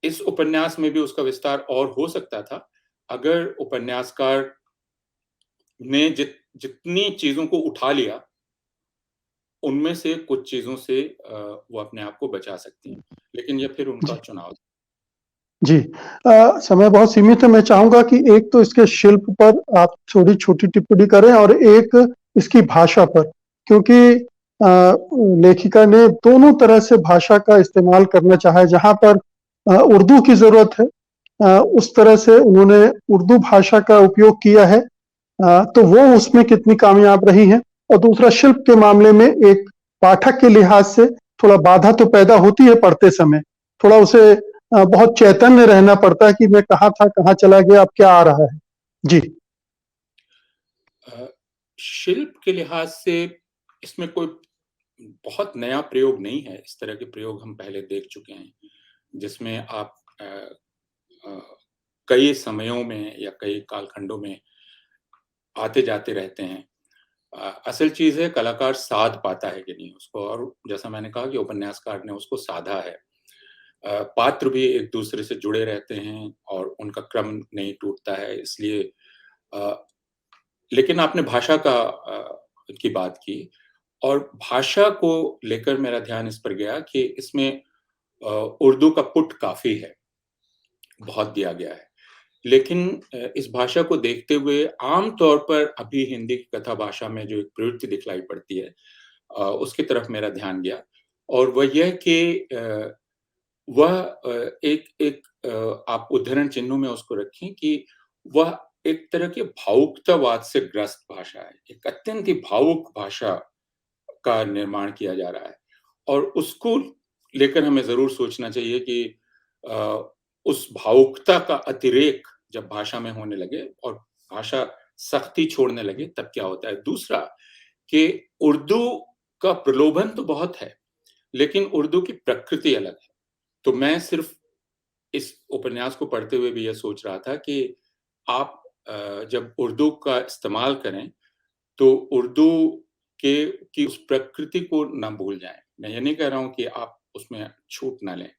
इस उपन्यास में भी उसका विस्तार और हो सकता था, अगर उपन्यासकार ने जितनी चीज़ों को उठा लिया, उनमें से कुछ चीज़ों से वो अपने आप को बचा सकती हैं। लेकिन ये फिर उनका जी, चुनाव। जी। समय बहुत सीमित है, मैं चाहूँगा कि एक तो इसके शिल्प पर आप थोड़ी छोटी टिप्पणी करें और एक इसकी भाषा पर, क्योंकि लेखिका ने दोनों तरह से भाषा का इस्तेमाल करना चाहा है, जहाँ पर उर्दू की ज़रूरत है, उस तरह से उन्होंने उर्दू भाषा का उपयोग किया है। तो वो उसमें कितनी कामयाब रही हैं। और दूसरा, शिल्प के मामले में एक पाठक के लिहाज से थोड़ा बाधा तो पैदा होती है पढ़ते समय। थोड़ा उसे बहुत चैतन्य रहना पड़ता है कि मैं कहाँ था, कहाँ चला गया, अब क्या आ रहा है? जी, अ, शिल्प के लिहाज से इसमें कोई बहुत नया प्रयोग नहीं है। इस तरह के प्रयोग हम पहले देख चुके हैं, जिसमें आप अ, कई समयों में या कई कालखंडों में आते-जाते रहते हैं। असल चीज़ है कलाकार साध पाता है कि नहीं उसको, और जैसा मैंने कहा कि उपन्यासकार ने उसको साधा है। पात्र भी एक-दूसरे से जुड़े रहते हैं और उनका क्रम नहीं टूटता है, इसलिए अ, लेकिन आपने भाषा की बात की, और भाषा को लेकर मेरा ध्यान इस पर गया कि इसमें उर्दू का पुट काफ़ी है, बहुत दिया गया है। लेकिन इस भाषा को देखते हुए आम तौर पर अभी हिंदी की कथा भाषा में जो एक प्रवृत्ति दिखलाई पड़ती है, उसकी तरफ मेरा ध्यान गया, और वह यह कि वह एक एक आप उद्धरण चिन्हों में उसको रखें कि वह एक तरह के भावुकतावाद से ग्रस्त भाषा है। एक अत्यंत ही भावुक भाषा का निर्माण किया जा रहा है, और उसको लेकर हमें ज़रूर सोचना चाहिए कि अ, उस भावुकता का अतिरेक जब भाषा में होने लगे और भाषा सख्ती छोड़ने लगे, तब क्या होता है। दूसरा, कि उर्दू का प्रलोभन तो बहुत है, लेकिन उर्दू की प्रकृति अलग है। तो मैं सिर्फ इस उपन्यास को पढ़ते हुए भी यह सोच रहा था कि आप जब उर्दू का इस्तेमाल करें, तो उर्दू के की उस प्रकृति को ना भूल जाएँ। मैं ये नहीं कह रहा हूँ कि आप उसमें छूट ना लें,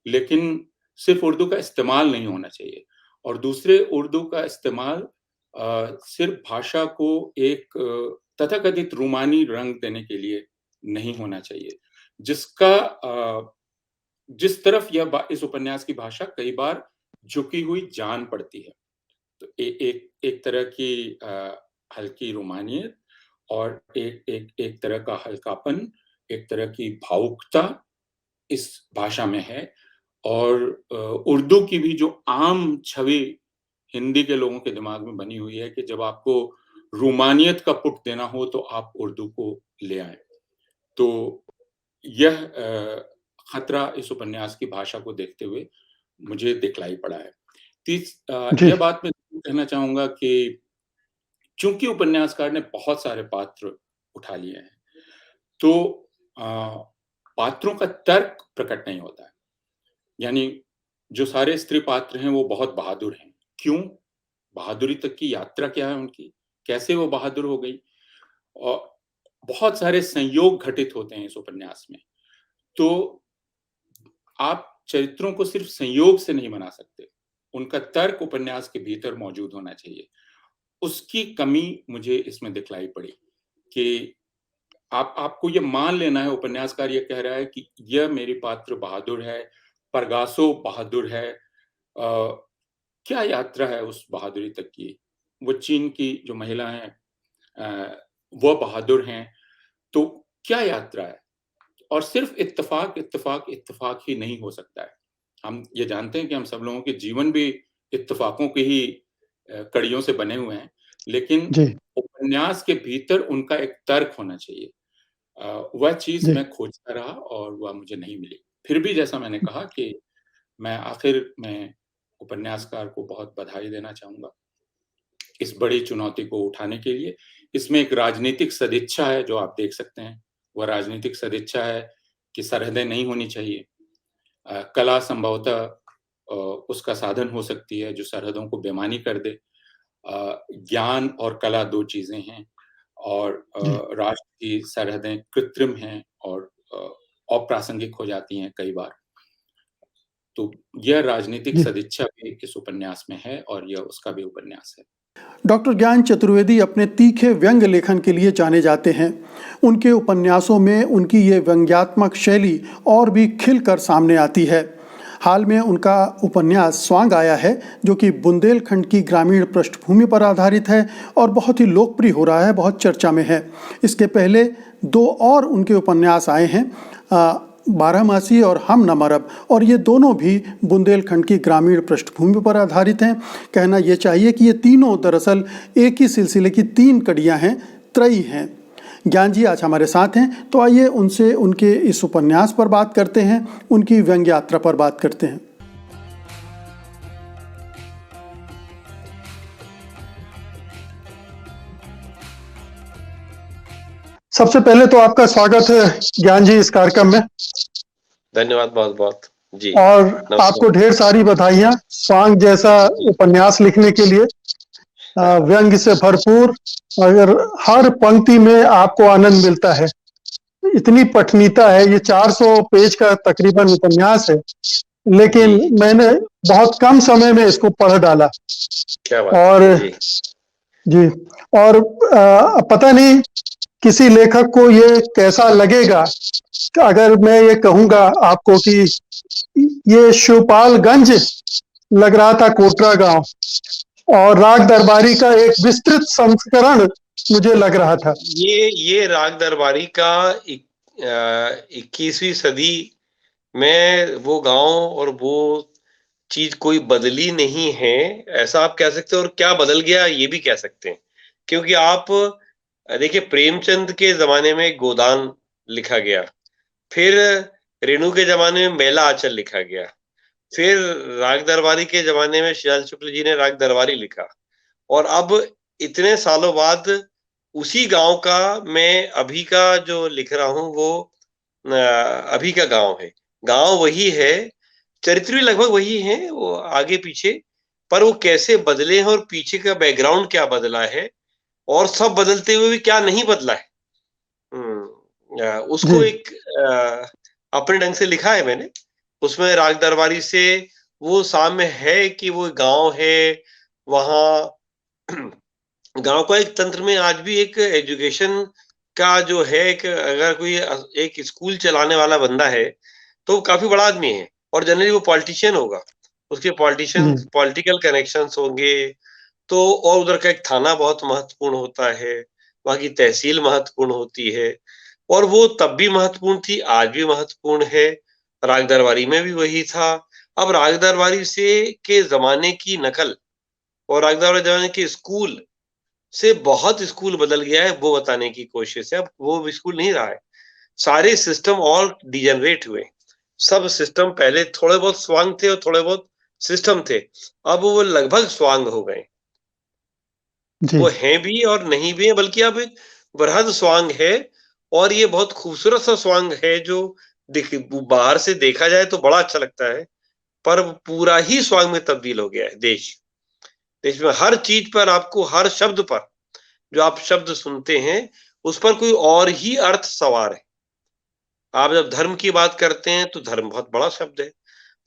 लेकिन सिर्फ़ उर्दू का इस्तेमाल नहीं होना चाहिए, और दूसरे उर्दू का इस्तेमाल सिर्फ़ भाषा को एक तथाकथित रूमानी रंग देने के लिए नहीं होना चाहिए, जिसका जिस तरफ यह इस उपन्यास की भाषा कई बार झुकी हुई जान पड़ती है। तो एक एक तरह की हल्की रोमानियत, और एक एक एक तरह का हल्कापन, एक तरह की भावुकता इस भाषा में है। और उर्दू की भी जो आम छवि हिंदी के लोगों के दिमाग में बनी हुई है कि जब आपको रोमानियत का पुट देना हो तो आप उर्दू को ले आएँ। तो यह खतरा इस उपन्यास की भाषा को देखते हुए मुझे दिखलाई पड़ा है। जी, यह बात मैं ज़रूर कहना चाहूँगा कि चूंकि उपन्यासकार ने बहुत सारे पात्र उठा लिए हैं, तो पात्रों का तर्क प्रकट नहीं होता है। यानी जो सारे स्त्री पात्र हैं वो बहुत बहादुर हैं। क्यों? बहादुरी तक की यात्रा क्या है उनकी? कैसे वो बहादुर हो गई? और बहुत सारे संयोग घटित होते हैं इस उपन्यास में। तो आप चरित्रों को सिर्फ संयोग से नहीं बना सकते, उनका तर्क उपन्यास के भीतर मौजूद होना चाहिए। उसकी कमी मुझे इसमें दिखलाई पड़ी कि आपको ये मान लेना है, उपन्यासकार ये कह रहा है कि यह मेरी पात्र बहादुर है, परगासो बहादुर है। क्या यात्रा है उस बहादुरी तक की? वो चीन की जो महिला हैं, वह बहादुर हैं, तो क्या यात्रा है? और सिर्फ इत्तेफाक इत्तेफाक इत्तेफाक ही नहीं हो सकता है। हम ये जानते हैं कि हम सब लोगों के जीवन भी इत्तेफाकों की ही कड़ियों से बने हुए हैं, लेकिन जी उपन्यास के भीतर उनका एक तर्क होना चाहिए। वह चीज़ जी मैं खोजता रहा और वह मुझे नहीं मिली। फिर भी जैसा मैंने कहा कि मैं आखिर में उपन्यासकार को बहुत बधाई देना चाहूँगा, इस बड़ी चुनौती को उठाने के लिए। इसमें एक राजनीतिक सदिच्छा है जो आप देख सकते हैं। वह राजनीतिक सदिच्छा है कि सरहदें नहीं होनी चाहिए। कला संभवतः उसका साधन हो सकती है जो सरहदों को बेमानी कर दे। ज्ञान और कला 2 चीज़ें हैं और जी राष्ट्र की सरहदें कृत्रिम हैं और अप्रासंगिक हो जाती हैं कई बार। तो यह राजनीतिक जी। सदिच्छा भी इस उपन्यास में है और यह उसका भी उपन्यास है। डॉक्टर ज्ञान चतुर्वेदी अपने तीखे व्यंग लेखन के लिए जाने जाते हैं। उनके उपन्यासों में उनकी ये व्यंग्यात्मक शैली और भी खिलकर सामने आती है। हाल में उनका उपन्यास स्वांग आया है, जो कि बुंदेलखंड की ग्रामीण पृष्ठभूमि पर आधारित है और बहुत ही लोकप्रिय हो रहा है, बहुत चर्चा में है। इसके पहले 2 और उनके उपन्यास आए हैं, बारहमासी और हम न मरब, और ये दोनों भी बुंदेलखंड की ग्रामीण पृष्ठभूमि पर आधारित हैं। कहना ये चाहिए कि ये तीनों दरअसल एक ही सिलसिले की 3 कड़ियाँ हैं, त्रयी हैं। ज्ञान जी आज हमारे साथ हैं, तो आइए उनसे उनके इस उपन्यास पर बात करते हैं, उनकी व्यंग्य यात्रा पर बात करते हैं। सबसे पहले तो आपका स्वागत है ज्ञान जी इस कार्यक्रम में। धन्यवाद बहुत बहुत जी। और आपको ढेर सारी बधाइयाँ स्वांग जैसा उपन्यास लिखने के लिए। व्यंग्य से भरपूर, अगर हर पंक्ति में आपको आनंद मिलता है, इतनी पठनीयता है। ये 400 पेज का तकरीबन उपन्यास है, लेकिन मैंने बहुत कम समय में इसको पढ़ डाला। क्या बात और जी, और पता नहीं किसी लेखक को ये कैसा लगेगा अगर मैं ये कहूँगा आपको कि ये शिवपालगंज लग रहा था, कोटरा गांव, और राग दरबारी का एक विस्तृत संस्करण मुझे लग रहा था। ये राग दरबारी का 21वीं सदी में वो गांव और वो चीज कोई बदली नहीं है, ऐसा आप कह सकते हो। और क्या बदल गया ये भी कह सकते हैं, क्योंकि आप देखिए प्रेमचंद के जमाने में गोदान लिखा गया, फिर रेणु के जमाने में मेला आंचल लिखा गया, फिर राग दरबारी के जमाने में श्याल शुक्ल जी ने राग दरबारी लिखा, और अब इतने सालों बाद उसी गांव का मैं अभी का जो लिख रहा हूं वो अभी का गांव है। गांव वही है, चरित्र भी लगभग वही है, वो आगे पीछे, पर वो कैसे बदले हैं और पीछे का बैकग्राउंड क्या बदला है और सब बदलते हुए भी क्या नहीं बदला है, उसको एक अपने ढंग से लिखा है मैंने। उसमें राग दरबारी से वो साम्य है कि वो गांव है, वहां गांव का एक तंत्र में आज भी एक एजुकेशन का जो है, एक अगर कोई एक स्कूल चलाने वाला बंदा है तो काफी बड़ा आदमी है, और जनरली वो पॉलिटिशियन होगा, उसके पॉलिटिकल कनेक्शंस होंगे। तो और उधर का एक थाना बहुत महत्वपूर्ण होता है, वहां की तहसील महत्वपूर्ण होती है, और वो तब भी महत्वपूर्ण थी, आज भी महत्वपूर्ण है। राग दरबारी में भी वही था। अब राग दरबारी से के जमाने की नकल और राग दरबारी जमाने के स्कूल से बहुत स्कूल बदल गया है, वो बताने की कोशिश है। अब वो स्कूल नहीं रहा है, सारे सिस्टम और डिजेनरेट हुए। सब सिस्टम पहले थोड़े बहुत स्वांग थे और थोड़े बहुत सिस्टम थे, अब वो लगभग स्वांग हो गए। जी वो हैं भी और नहीं भी है, बल्कि अब एक वृहद स्वांग है और ये बहुत खूबसूरत सा स्वांग है जो बाहर से देखा जाए तो बड़ा अच्छा लगता है, पर पूरा ही स्वांग में तब्दील हो गया है देश। देश में हर चीज पर आपको, हर शब्द पर जो आप शब्द सुनते हैं उस पर कोई और ही अर्थ सवार है। आप जब धर्म की बात करते हैं तो धर्म बहुत बड़ा शब्द है,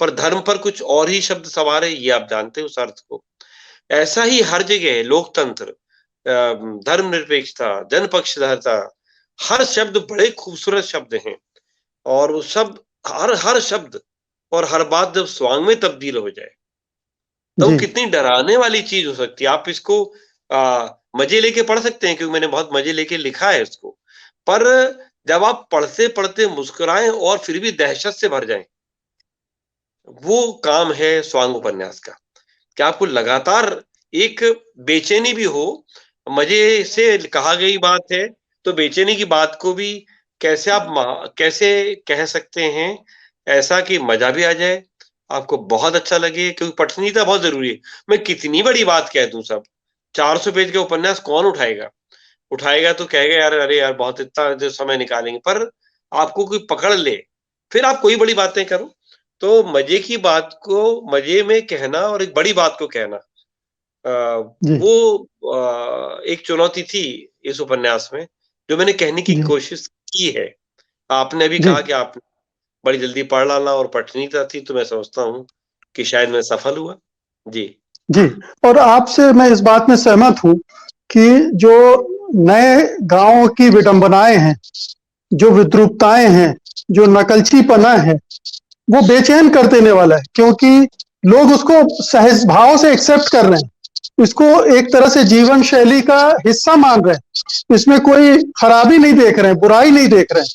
पर धर्म पर कुछ और ही शब्द सवार है, ये आप जानते हैं उस अर्थ को। ऐसा ही हर जगह है, लोकतंत्र, धर्मनिरपेक्षता, जनपक्षधरता, हर शब्द बड़े खूबसूरत शब्द हैं और वो सब हर हर शब्द और हर बात जब स्वांग में तब्दील हो जाए तो जी कितनी डराने वाली चीज हो सकती है। आप इसको मजे लेके पढ़ सकते हैं, क्योंकि मैंने बहुत मजे लेके लिखा है इसको, पर जब आप पढ़ते पढ़ते मुस्कुराएं और फिर भी दहशत से भर जाएं, वो काम है स्वांग उपन्यास का। कि आपको लगातार एक बेचैनी भी हो, मजे से कहा गई बात है तो बेचैनी की बात को भी कैसे आप कैसे कह सकते हैं ऐसा कि मजा भी आ जाए, आपको बहुत अच्छा लगे, क्योंकि पठनीयता बहुत जरूरी है। मैं कितनी बड़ी बात कह दूं, सब 400 पेज के उपन्यास कौन उठाएगा? उठाएगा तो कहेगा यार, अरे यार बहुत इतना जो समय निकालेंगे, पर आपको कोई पकड़ ले फिर आप कोई बड़ी बातें करो। तो मजे की बात को मजे में कहना और एक बड़ी बात को कहना, जी वो एक चुनौती थी इस उपन्यास में, जो मैंने कहने की जी कोशिश की है। आपने अभी जी कहा कि आप बड़ी जल्दी पढ़ डाला और पठनीयता थी, तो मैं समझता हूँ कि शायद मैं सफल हुआ। जी। जी। और आपसे मैं इस बात में सहमत हूँ कि जो नए गांवों की विडंबनाएं हैं, जो विद्रूपताएं हैं, जो नकलचीपना है, वो बेचैन कर देने वाला है, क्योंकि लोग उसको सहज भाव से एक्सेप्ट कर रहे हैं, इसको एक तरह से जीवन शैली का हिस्सा मान रहे हैं, इसमें कोई खराबी नहीं देख रहे हैं, बुराई नहीं देख रहे हैं,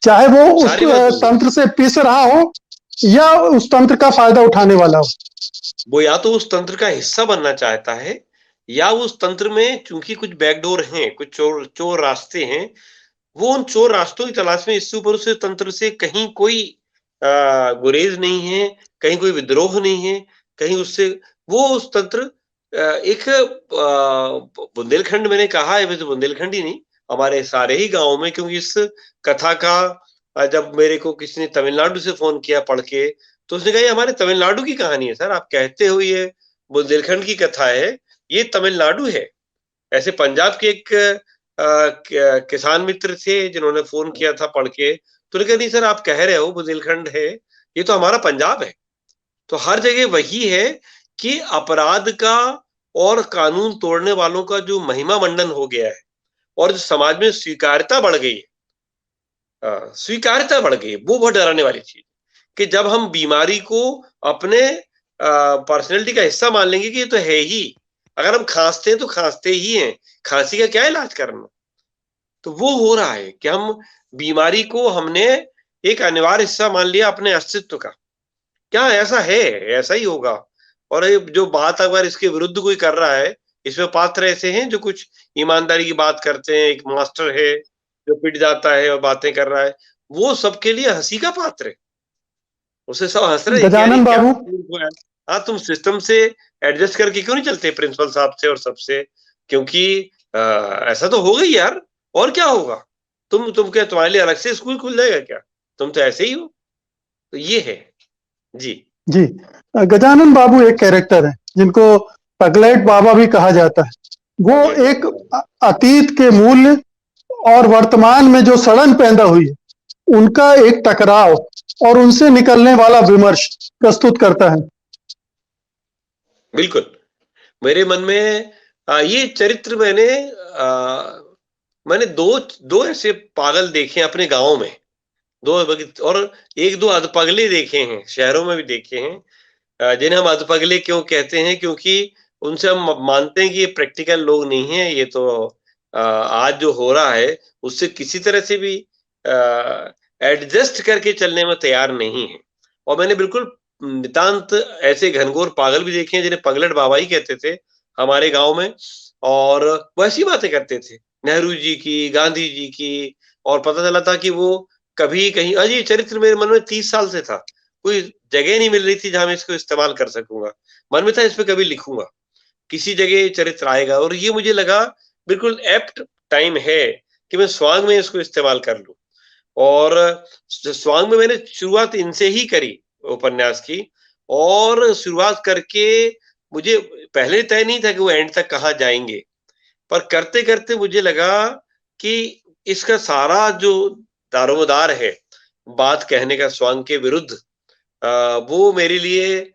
चाहे वो उस सारी बात बोली। तंत्र से पिस रहा हो या उस तंत्र का फायदा उठाने वाला हो। वो या तो उस तंत्र का हिस्सा बनना चाहता है, या उस तंत्र में चूंकि कुछ बैकडोर हैं, कुछ चोर चोर रास्ते हैं, वो उन चोर रास्तों की तलाश में, इससे ऊपर उस तंत्र से कहीं कोई गुरेज नहीं है, कहीं कोई विद्रोह नहीं है, कहीं उससे वो उस तंत्र एक बुंदेलखंड मैंने कहा है, वैसे बुंदेलखंड ही नहीं, हमारे सारे ही गांव में, क्योंकि इस कथा का जब मेरे को किसी ने तमिलनाडु से फोन किया पढ़ के, तो उसने कहा ये हमारे तमिलनाडु की कहानी है सर, आप कहते हो ये बुंदेलखंड की कथा है, ये तमिलनाडु है। ऐसे पंजाब के एक किसान मित्र थे जिन्होंने फोन किया था पढ़ के, तो उन्होंने कहा नहीं सर, आप कह रहे हो बुंदेलखंड है, ये तो हमारा पंजाब है। तो हर जगह वही है कि अपराध का और कानून तोड़ने वालों का जो महिमा मंडन हो गया है, और जो समाज में स्वीकार्यता बढ़ गई है, स्वीकार्यता बढ़ गई है, वो बहुत डराने वाली चीज, कि जब हम बीमारी को अपने पर्सनैलिटी का हिस्सा मान लेंगे कि ये तो है ही, अगर हम खांसते हैं तो खांसते ही हैं, खांसी का क्या इलाज करना। तो वो हो रहा है कि हम बीमारी को हमने एक अनिवार्य हिस्सा मान लिया अपने अस्तित्व का। क्या ऐसा है? ऐसा ही होगा। और ये जो बात अगर इसके विरुद्ध कोई कर रहा है, इसमें पात्र ऐसे हैं जो कुछ ईमानदारी की बात करते हैं, एक मास्टर है जो पिट जाता है और बातें कर रहा है, वो सबके लिए हंसी का पात्र है। उसे सब हंस रहे हैं कि यार ये गजानन क्या बाबू, है। हाँ, तुम सिस्टम से एडजस्ट करके क्यों नहीं चलते प्रिंसिपल साहब से और सबसे, क्योंकि ऐसा तो हो गई यार, और क्या होगा? तुम क्या, तुम्हारे लिए अलग से स्कूल खुल जाएगा क्या? तुम तो ऐसे ही हो। तो ये है। जी। जी। गजानन बाबू एक कैरेक्टर है जिनको पगलेट बाबा भी कहा जाता है। वो एक अतीत के मूल्य और वर्तमान में जो सड़न पैदा हुई है उनका एक टकराव और उनसे निकलने वाला विमर्श प्रस्तुत करता है। बिल्कुल। मेरे मन में ये चरित्र मैंने दो दो ऐसे पागल देखे अपने गांव में, और एक दो अधपगले देखे हैं, शहरों में भी देखे हैं, जिन्हें हम अधपगले क्यों कहते हैं, क्योंकि उनसे हम मानते हैं कि ये प्रैक्टिकल लोग नहीं है, ये तो आज जो हो रहा है उससे किसी तरह से भी एडजस्ट करके चलने में तैयार नहीं है। और मैंने बिल्कुल नितांत ऐसे घनघोर पागल भी देखे हैं जिन्हें पगलट बाबा ही कहते थे हमारे गांव में, और वैसी बातें करते थे नेहरू जी की, गांधी जी की, और पता चला था कि वो कभी कहीं, अजी चरित्र मेरे मन में 30 साल से था, कोई जगह नहीं मिल रही थी जहां मैं इसको इस्तेमाल कर सकूंगा, मन में था इस पे कभी लिखूंगा, किसी जगह चरित्र आएगा। और ये मुझे लगा बिल्कुल एप्ट टाइम है कि मैं स्वांग में इसको इस्तेमाल कर लूं। और स्वांग में मैंने शुरुआत इनसे ही करी उपन्यास की, और शुरुआत करके मुझे पहले तय नहीं था कि वो एंड तक कहाँ जाएंगे, पर करते करते मुझे लगा कि इसका सारा जो दारोमदार है बात कहने का स्वांग के विरुद्ध, वो मेरे लिए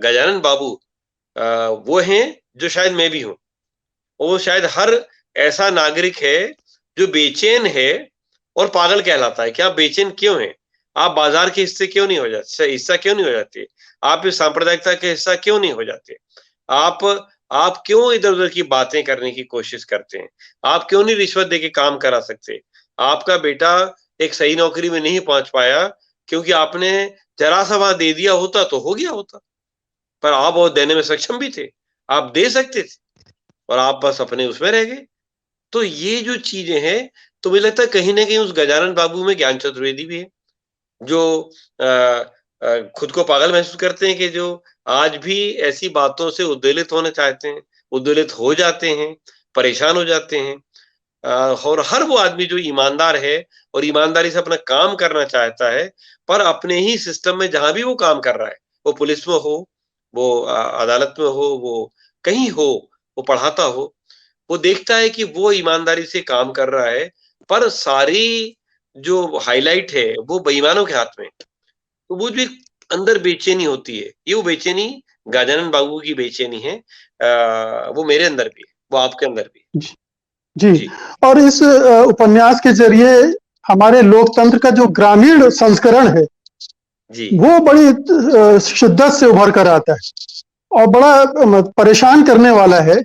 गजानन बाबू वो हैं जो शायद मैं भी हूं। वो शायद हर ऐसा नागरिक है जो बेचैन है और पागल कहलाता है कि आप बेचैन क्यों हैं, आप बाजार के हिस्सा क्यों नहीं हो जाते, आप इस सांप्रदायिकता के हिस्सा क्यों नहीं हो जाते, आप क्यों इधर उधर की बातें करने की कोशिश करते हैं, आप क्यों नहीं रिश्वत देके काम करा सकते, आपका बेटा एक सही नौकरी में नहीं पहुंच पाया क्योंकि आपने जरा सा वहां दे दिया होता तो हो गया होता, पर आप वो देने में सक्षम भी थे, आप दे सकते थे और आप बस अपने उसमें रह गए। तो ये जो चीजें हैं, तो मुझे लगता है कहीं ना कहीं उस गजानन बाबू में ज्ञान चतुर्वेदी भी है, जो खुद को पागल महसूस करते हैं कि जो आज भी ऐसी बातों से उद्वेलित होना चाहते हैं, उद्वेलित हो जाते हैं, परेशान हो जाते हैं। और हर वो आदमी जो ईमानदार है और ईमानदारी से अपना काम करना चाहता है, पर अपने ही सिस्टम में जहां भी वो काम कर रहा है, वो पुलिस में हो, वो अदालत में हो, वो कहीं हो, वो पढ़ाता हो, वो देखता है कि वो ईमानदारी से काम कर रहा है, पर सारी जो हाईलाइट है वो बेईमानों के हाथ में है। तो वो जो एक अंदर बेचैनी होती है, ये वो बेचैनी गजानन बाबू की बेचैनी है। वो मेरे अंदर भी है, वो आपके अंदर भी है। जी। जी और इस उपन्यास के जरिए हमारे लोकतंत्र का जो ग्रामीण संस्करण है जी वो बड़ी शिद्दत से उभर कर आता है और बड़ा परेशान करने वाला है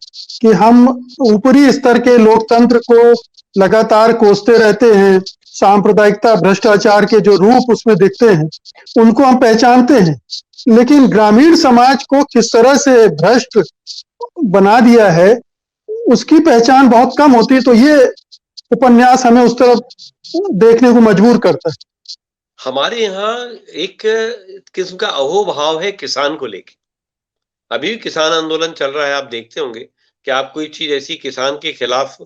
कि हम ऊपरी स्तर के लोकतंत्र को लगातार कोसते रहते हैं, सांप्रदायिकता भ्रष्टाचार के जो रूप उसमें दिखते हैं उनको हम पहचानते हैं, लेकिन ग्रामीण समाज को किस तरह से भ्रष्ट बना दिया है उसकी पहचान बहुत कम होती है। तो ये उपन्यास हमें उस तरफ देखने को मजबूर करता है। हमारे यहाँ एक किस्म का अहोभाव है किसान को लेके। अभी भी किसान आंदोलन चल रहा है, आप देखते होंगे कि आप कोई चीज ऐसी किसान के खिलाफ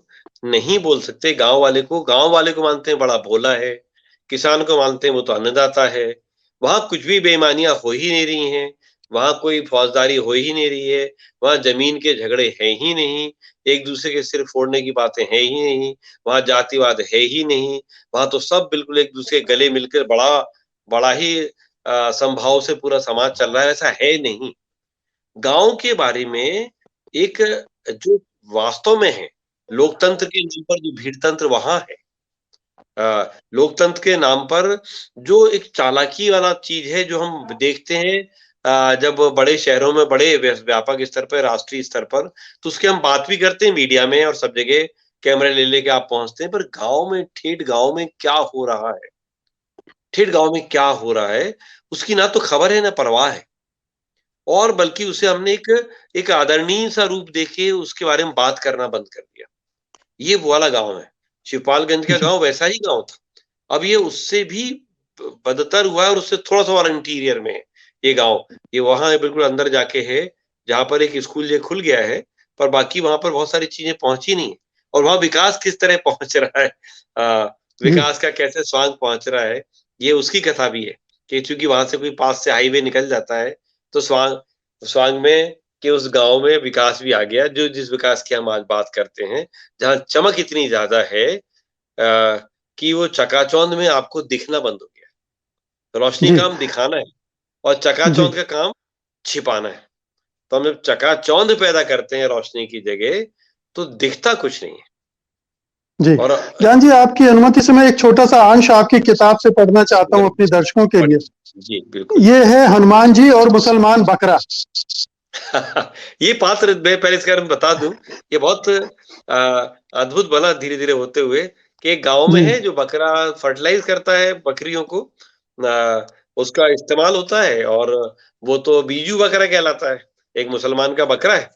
नहीं बोल सकते। गांव वाले को मानते हैं बड़ा भोला है, किसान को मानते हैं वो तो अन्नदाता है। वहां कुछ भी बेईमानियां हो ही नहीं रही हैं, वहां कोई फौजदारी हो ही नहीं रही है, वहां जमीन के झगड़े हैं ही नहीं, एक दूसरे के सिर फोड़ने की बातें हैं ही नहीं, वहां जातिवाद है ही नहीं, वहां तो सब बिल्कुल एक दूसरे के गले मिलकर बड़ा बड़ा ही समभाव से पूरा समाज चल रहा है, ऐसा है नहीं। गांव के बारे में एक जो वास्तव में है, लोकतंत्र के नाम पर जो भीड़तंत्र वहां है, लोकतंत्र के नाम पर जो एक चालाकी वाला चीज है जो हम देखते हैं जब बड़े शहरों में बड़े व्यापक स्तर पर, राष्ट्रीय स्तर पर, तो उसकी हम बात भी करते हैं मीडिया में और सब जगह कैमरे ले लेके आप पहुंचते हैं, पर गांव में, ठेठ गांव में क्या हो रहा है, ठेठ गांव में क्या हो रहा है, उसकी ना तो खबर है ना परवाह है। और बल्कि उसे हमने एक आदरणीय सा रूप देके उसके बारे में बात करना बंद कर दिया। ये वो वाला गांव है। शिवपालगंज का गांव वैसा ही गांव था। अब ये उससे भी बदतर हुआ है और उससे थोड़ा सा और इंटीरियर में है ये गांव। ये वहां बिल्कुल अंदर जाके है जहां पर एक स्कूल ये खुल गया है, पर बाकी वहां पर बहुत सारी चीजें पहुंची नहीं है। और वहां विकास किस तरह पहुंच रहा है, विकास का कैसे स्वांग पहुंच रहा है, ये उसकी कथा भी है कि चूंकि वहां से कोई पास से हाईवे निकल जाता है, तो स्वांग स्वांग में कि उस गांव में विकास भी आ गया, जो जिस विकास की हम आज बात करते हैं, जहां चमक इतनी ज्यादा है कि वो चकाचौंध में आपको दिखना बंद हो गया। रोशनी जी का काम दिखाना है और जी चकाचौंध का काम छिपाना है। तो हम जब चकाचौंध पैदा करते हैं रोशनी की जगह, तो दिखता कुछ नहीं है। जी। और ज्ञान जी, आपकी अनुमति से मैं एक छोटा सा अंश आपकी किताब से पढ़ना चाहता हूँ अपने दर्शकों के लिए। जी बिल्कुल। ये है हनुमान जी और मुसलमान बकरा। ये पात्र मैं पहले इसके बारे में बता दूं, ये बहुत अद्भुत बना धीरे धीरे होते हुए कि एक गांव में जी है जो बकरा फर्टिलाइज करता है बकरियों को, उसका इस्तेमाल होता है, और वो तो बीजू बकरा कहलाता है, एक मुसलमान का बकरा है।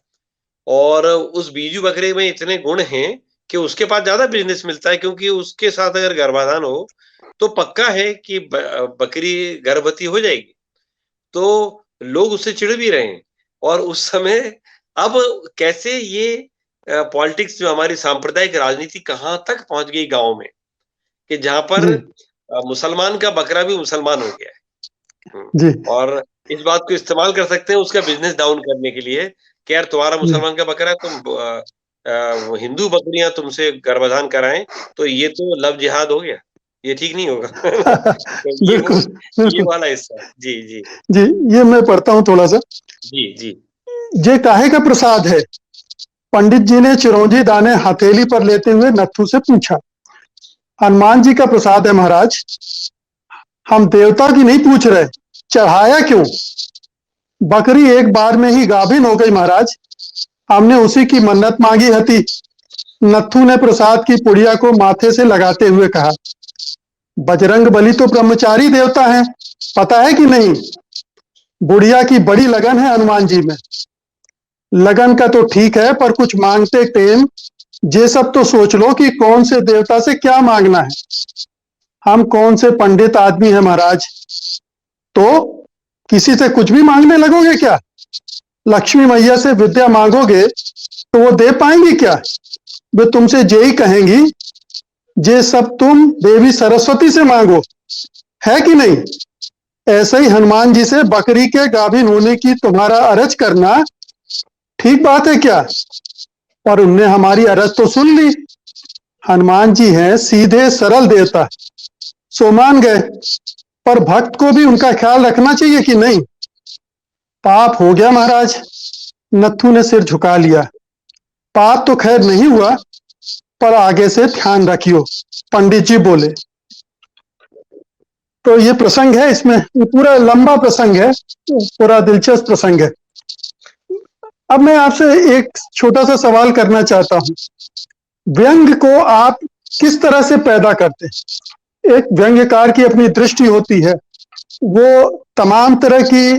और उस बीजू बकरे में इतने गुण हैं कि उसके पास ज्यादा बिजनेस मिलता है, क्योंकि उसके साथ अगर गर्भाधान हो तो पक्का है कि बकरी गर्भवती हो जाएगी। तो लोग उससे चिढ़ भी रहे हैं। और उस समय अब कैसे ये पॉलिटिक्स जो हमारी सांप्रदायिक राजनीति कहाँ तक पहुंच गई गांव में, कि जहां पर जी मुसलमान का बकरा भी मुसलमान हो गया है। जी और इस बात को इस्तेमाल कर सकते हैं उसका बिजनेस डाउन करने के लिए कि यार तुम्हारा जी मुसलमान का बकरा है, तुम हिंदू बकरियां तुमसे गर्भाधान कराएं, तो ये तो लव जिहाद हो गया, ये ठीक नहीं होगा। तो बिल्कुल ये बिल्कुल। वाला हिस्सा। जी जी जी, ये मैं पढ़ता हूँ थोड़ा सा। जी जी ये काहे का प्रसाद है? पंडित जी ने चिरौंजी दाने हथेली पर लेते हुए नत्थू से पूछा। हनुमान जी का प्रसाद है महाराज, हम देवता की नहीं पूछ रहे, चढ़ाया क्यों? बकरी एक बार में ही गाभिन हो गई महाराज, हमने उसी की मन्नत मांगी हती। नत्थू ने प्रसाद की पुड़िया को माथे से लगाते हुए कहा। बजरंग बली तो ब्रह्मचारी देवता हैं, पता है कि नहीं? बुढ़िया की बड़ी लगन है हनुमान जी में। लगन का तो ठीक है, पर कुछ मांगते टेम ये सब तो सोच लो कि कौन से देवता से क्या मांगना है। हम कौन से पंडित आदमी हैं महाराज, तो किसी से कुछ भी मांगने लगोगे क्या? लक्ष्मी मैया से विद्या मांगोगे तो वो दे पाएंगी क्या? वे तुमसे यही कहेंगी, ये सब तुम देवी सरस्वती से मांगो, है कि नहीं? ऐसे ही हनुमान जी से बकरी के गाभिन होने की तुम्हारा अरज करना ठीक बात है क्या? पर उनने हमारी अरज तो सुन ली। हनुमान जी हैं सीधे सरल देवता, सो मान गए। पर भक्त को भी उनका ख्याल रखना चाहिए कि नहीं? पाप हो गया महाराज। नत्थू ने सिर झुका लिया। पाप तो खैर नहीं हुआ, पर आगे से ध्यान रखियो, पंडित जी बोले। तो ये प्रसंग है, इसमें ये पूरा लंबा प्रसंग है, पूरा दिलचस्प प्रसंग है। अब मैं आपसे एक छोटा सा सवाल करना चाहता हूँ। व्यंग को आप किस तरह से पैदा करते हैं? एक व्यंग्यकार की अपनी दृष्टि होती है, वो तमाम तरह की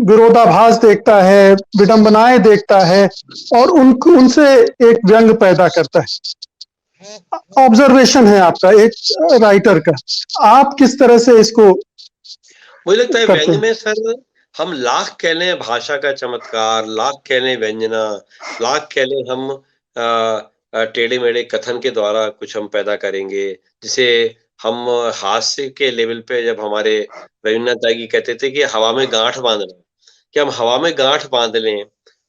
विरोधाभास देखता है, विडंबनाएं देखता है, और उनसे एक व्यंग पैदा करता है। ऑब्जर्वेशन है आपका, एक राइटर का। आप किस तरह से इसको मुझे लगता है करते व्यंग हैं? में सर हम लाख कह लें भाषा का चमत्कार, लाख कह लें व्यंजना, लाख कह लें हम टेढ़े मेढ़े कथन के द्वारा कुछ हम पैदा करेंगे, जिसे हम हास्य के लेवल पे जब हमारे रवीन्द्रनाथ टैगोर कहते थे कि हवा में गांठ बांधना, कि हम हवा में गांठ बांध लें,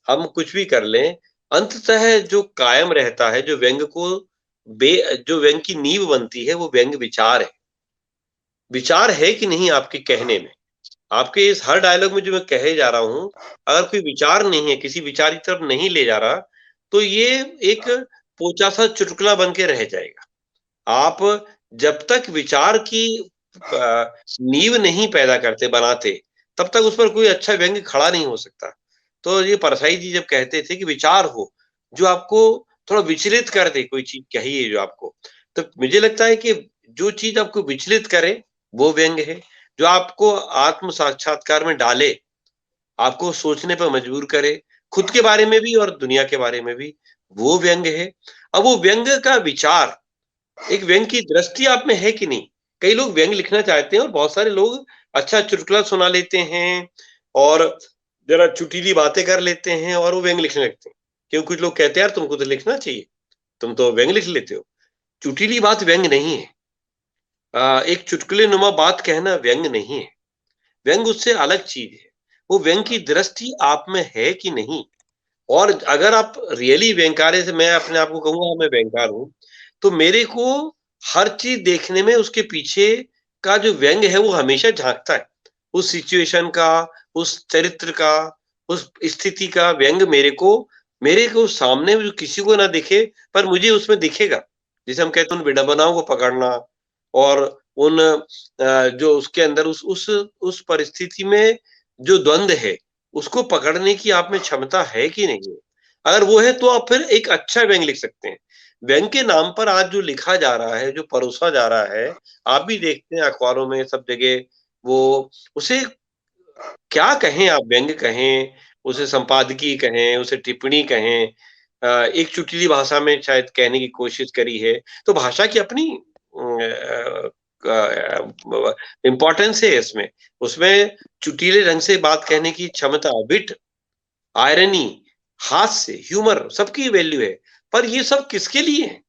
हम कुछ भी कर लें, अंततः जो कायम रहता है, जो व्यंग को जो व्यंग की नींव बनती है, वो व्यंग विचार है। विचार है कि नहीं आपके कहने में? आपके इस हर डायलॉग में जो मैं कहे जा रहा हूँ, अगर कोई विचार नहीं है, किसी विचार की तरफ नहीं ले जा रहा, तो ये एक पोचा सा चुटकुला बन के रह जाएगा। आप जब तक विचार की नींव नहीं पैदा करते, बनाते, तब तक उस पर कोई अच्छा व्यंग्य खड़ा नहीं हो सकता। तो ये परसाई जी जब कहते थे कि विचार हो, जो आपको थोड़ा विचलित कर दे, कोई चीज़ कही है जो आपको, तो मुझे लगता है कि जो चीज़ आपको विचलित करे, वो व्यंग्य है। जो आपको आत्म साक्षात्कार में डाले, आपको सोचने पर मजबूर करे, खुद के बारे में भी और दुनिया के बारे में भी, वो व्यंग्य है। अब वो व्यंग्य का विचार, एक व्यंग्य की दृष्टि आप में है कि नहीं? कई लोग व्यंग्य लिखना चाहते हैं और बहुत सारे लोग अच्छा चुटकुला सुना लेते हैं और ज़रा चुटीली बातें कर लेते हैं और वो व्यंग्य लिखने लगते हैं। क्यों कुछ लोग कहते हैं यार तुमको तो लिखना चाहिए, तुम तो व्यंग्य लिख लेते हो। चुटीली बात व्यंग्य नहीं है। एक चुटकुले नुमा बात कहना व्यंग्य नहीं है। व्यंग्य उससे अलग चीज़ है। वो व्यंग्य की दृष्टि आप में है कि नहीं? और अगर आप रियली व्यंग्यकार हैं, जैसे मैं अपने आप को कहूँगा मैं व्यंग्यकार हूँ, तो मेरे को हर चीज़ देखने में उसके पीछे का जो व्यंग्य है वो हमेशा झाँकता है। उस सिचुएशन का, उस चरित्र का, उस स्थिति का व्यंग्य मेरे को सामने जो किसी को ना दिखे, पर मुझे उसमें दिखेगा। जिसे हम कहते हैं उन विडंबनाओं को पकड़ना और उन जो उसके अंदर उस परिस्थिति में जो द्वंद्व है, उसको पकड़ने की आप में क्षमता है कि नहीं है? अगर वो है तो आप फिर एक अच्छा व्यंग्य लिख सकते हैं। व्यंग्य के नाम पर आज जो लिखा जा रहा है, जो परोसा जा रहा है, आप भी देखते हैं अखबारों में सब जगह वो उसे क्या कहें आप, व्यंग्य कहें, उसे संपादकीय कहें, उसे टिप्पणी कहें, एक चुटली भाषा में शायद कहने की कोशिश करी है। तो भाषा की अपनी इंपॉर्टेंस है इसमें, उसमें चुटीले ढंग से बात कहने की क्षमता, विट, आयरनी, हास्य, ह्यूमर, सबकी वैल्यू है। पर ये सब किसके लिए है?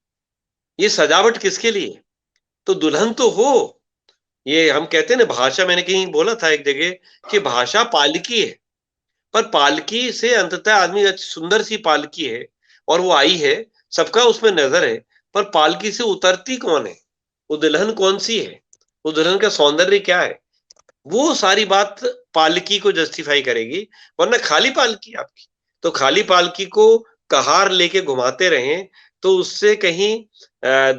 ये सजावट किसके लिए है? तो दुल्हन तो हो, ये हम कहते हैं ना भाषा, मैंने कहीं बोला था एक जगह कि भाषा पालकी है, पर पालकी से अंततः आदमी सुंदर सी पालकी है और वो आई है, सबका उसमें नजर है, पर पालकी से उतरती कौन है? वो दुल्हन कौन सी है? वो दुल्हन का सौंदर्य क्या है? वो सारी बात पालकी को जस्टिफाई करेगी, वरना खाली पालकी आपकी, तो खाली पालकी को कहार लेके घुमाते रहें तो उससे कहीं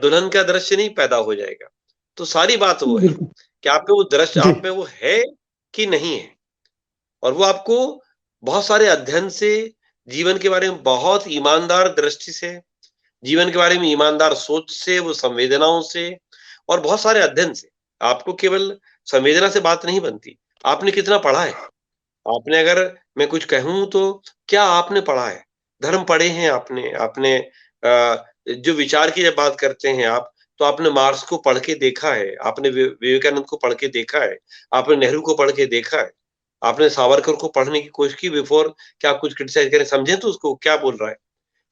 दुल्हन का दृश्य नहीं पैदा हो जाएगा। तो सारी बात वो है बिल्कुल। कि आप में वो दृश्य, जी। आप में वो है कि नहीं है। और वो आपको बहुत सारे अध्ययन से, जीवन के बारे में बहुत ईमानदार दृष्टि से, जीवन के बारे में ईमानदार सोच से, वो संवेदनाओं से और बहुत सारे अध्ययन से, आपको केवल संवेदना से बात नहीं बनती। आपने कितना पढ़ा है? आपने, अगर मैं कुछ कहूँ तो क्या आपने पढ़ा है? धर्म पढ़े हैं आपने? आपने जो विचार की जब बात करते हैं आप, तो आपने मार्क्स को पढ़ के देखा है, आपने विवेकानंद को पढ़ के देखा है, आपने नेहरू को पढ़ के देखा है, आपने सावरकर को पढ़ने की कोशिश की बिफोर कि आप कुछ क्रिटिसाइज़ करें, समझें तो उसको क्या बोल रहा है।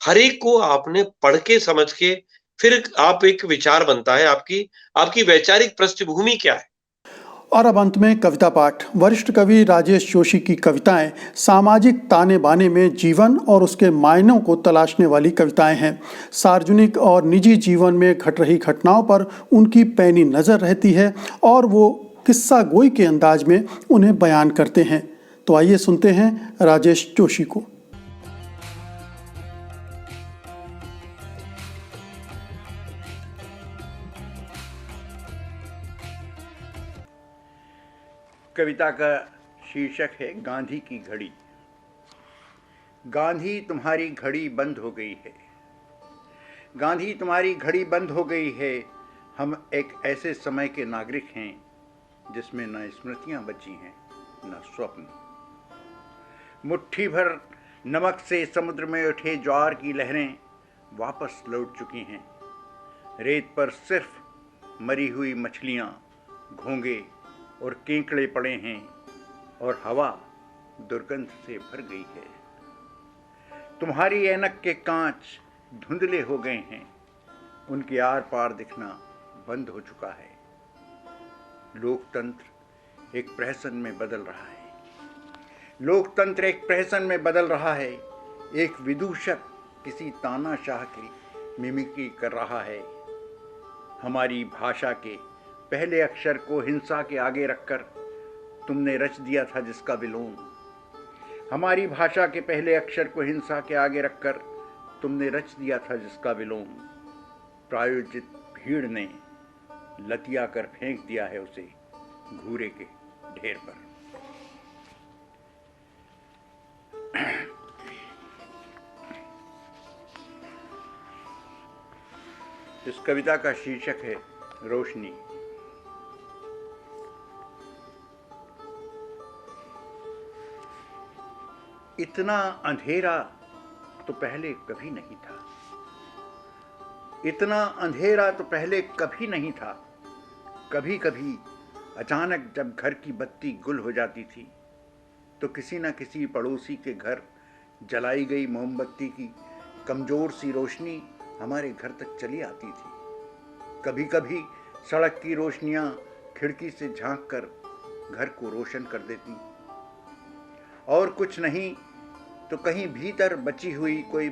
हर एक को आपने पढ़ के समझ के फिर आप एक विचार बनता है, आपकी आपकी वैचारिक पृष्ठभूमि क्या है? और अब अंत में कविता पाठ। वरिष्ठ कवि राजेश जोशी की कविताएं सामाजिक ताने बाने में जीवन और उसके मायनों को तलाशने वाली कविताएं हैं। सार्वजनिक और निजी जीवन में घट रही घटनाओं पर उनकी पैनी नज़र रहती है और वो किस्सा गोई के अंदाज में उन्हें बयान करते हैं। तो आइए सुनते हैं राजेश जोशी को। कविता का शीर्षक है गांधी की घड़ी। गांधी तुम्हारी घड़ी बंद हो गई है, गांधी तुम्हारी घड़ी बंद हो गई है। हम एक ऐसे समय के नागरिक हैं जिसमें न स्मृतियां बची हैं न स्वप्न। मुट्ठी भर नमक से समुद्र में उठे ज्वार की लहरें वापस लौट चुकी हैं। रेत पर सिर्फ मरी हुई मछलियां, घोंगे और केंकड़े पड़े हैं और हवा दुर्गंध से भर गई है। तुम्हारी ऐनक के कांच धुंधले हो गए हैं, उनके आर पार दिखना बंद हो चुका है। लोकतंत्र एक प्रहसन में बदल रहा है, लोकतंत्र एक प्रहसन में बदल रहा है। एक विदूषक किसी तानाशाह की मिमिक्री कर रहा है। हमारी भाषा के पहले अक्षर को हिंसा के आगे रखकर तुमने रच दिया था जिसका विलोम। हमारी भाषा के पहले अक्षर को हिंसा के आगे रखकर तुमने रच दिया था जिसका विलोम। प्रायोजित भीड़ ने लतिया कर फेंक दिया है उसे घूरे के ढेर पर। इस कविता का शीर्षक है रोशनी। इतना अंधेरा तो पहले कभी नहीं था, इतना अंधेरा तो पहले कभी नहीं था। कभी कभी अचानक जब घर की बत्ती गुल हो जाती थी तो किसी न किसी पड़ोसी के घर जलाई गई मोमबत्ती की कमजोर सी रोशनी हमारे घर तक चली आती थी। कभी कभी सड़क की रोशनियां खिड़की से झांक कर घर को रोशन कर देती। और कुछ नहीं तो कहीं भीतर बची हुई कोई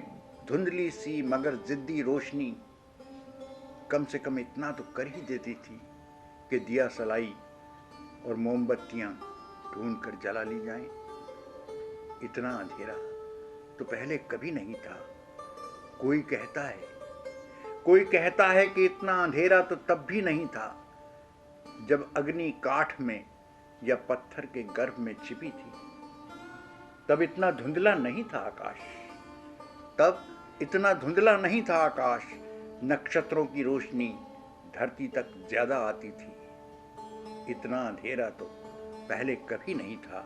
धुंधली सी मगर जिद्दी रोशनी कम से कम इतना तो कर ही देती थी कि दिया सलाई और मोमबत्तियां ढूंढ कर जला ली जाएं। इतना अंधेरा तो पहले कभी नहीं था। कोई कहता है कि इतना अंधेरा तो तब भी नहीं था जब अग्नि काठ में या पत्थर के गर्भ में छिपी थी। तब इतना धुंधला नहीं था आकाश, तब इतना धुंधला नहीं था आकाश। नक्षत्रों की रोशनी धरती तक ज्यादा आती थी। इतना अंधेरा तो पहले कभी नहीं था।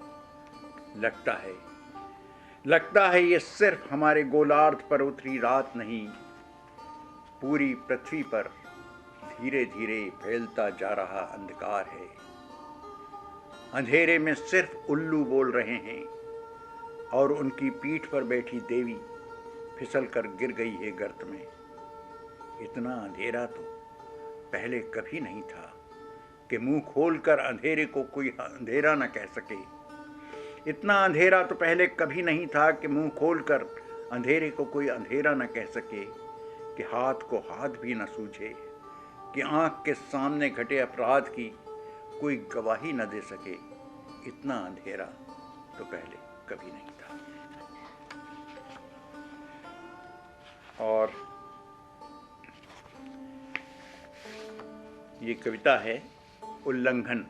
लगता है ये सिर्फ हमारे गोलार्ध पर उतरी रात नहीं, पूरी पृथ्वी पर धीरे धीरे फैलता जा रहा अंधकार है। अंधेरे में सिर्फ उल्लू बोल रहे हैं और उनकी पीठ पर बैठी देवी फिसल कर गिर गई है गर्त में। इतना अंधेरा तो पहले कभी नहीं था कि मुंह खोलकर अंधेरे को कोई अंधेरा न कह सके। इतना अंधेरा तो पहले कभी नहीं था कि मुंह खोलकर अंधेरे को कोई अंधेरा न कह सके, कि हाथ को हाथ भी न सूझे, कि आंख के सामने घटे अपराध की कोई गवाही न दे सके। इतना अंधेरा तो पहले कभी नहीं था। और ये कविता है उल्लंघन।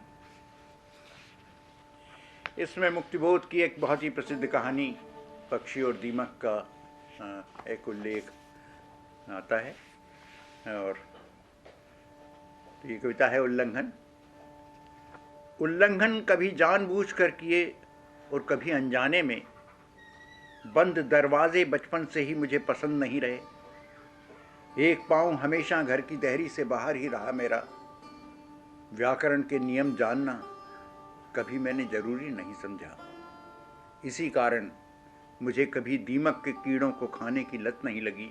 इसमें मुक्तिबोध की एक बहुत ही प्रसिद्ध कहानी पक्षी और दीमक का एक उल्लेख आता है। और ये कविता है उल्लंघन। उल्लंघन कभी जानबूझकर किए और कभी अनजाने में। बंद दरवाजे बचपन से ही मुझे पसंद नहीं रहे। एक पाँव हमेशा घर की देहरी से बाहर ही रहा मेरा। व्याकरण के नियम जानना कभी मैंने जरूरी नहीं समझा। इसी कारण मुझे कभी दीमक के कीड़ों को खाने की लत नहीं लगी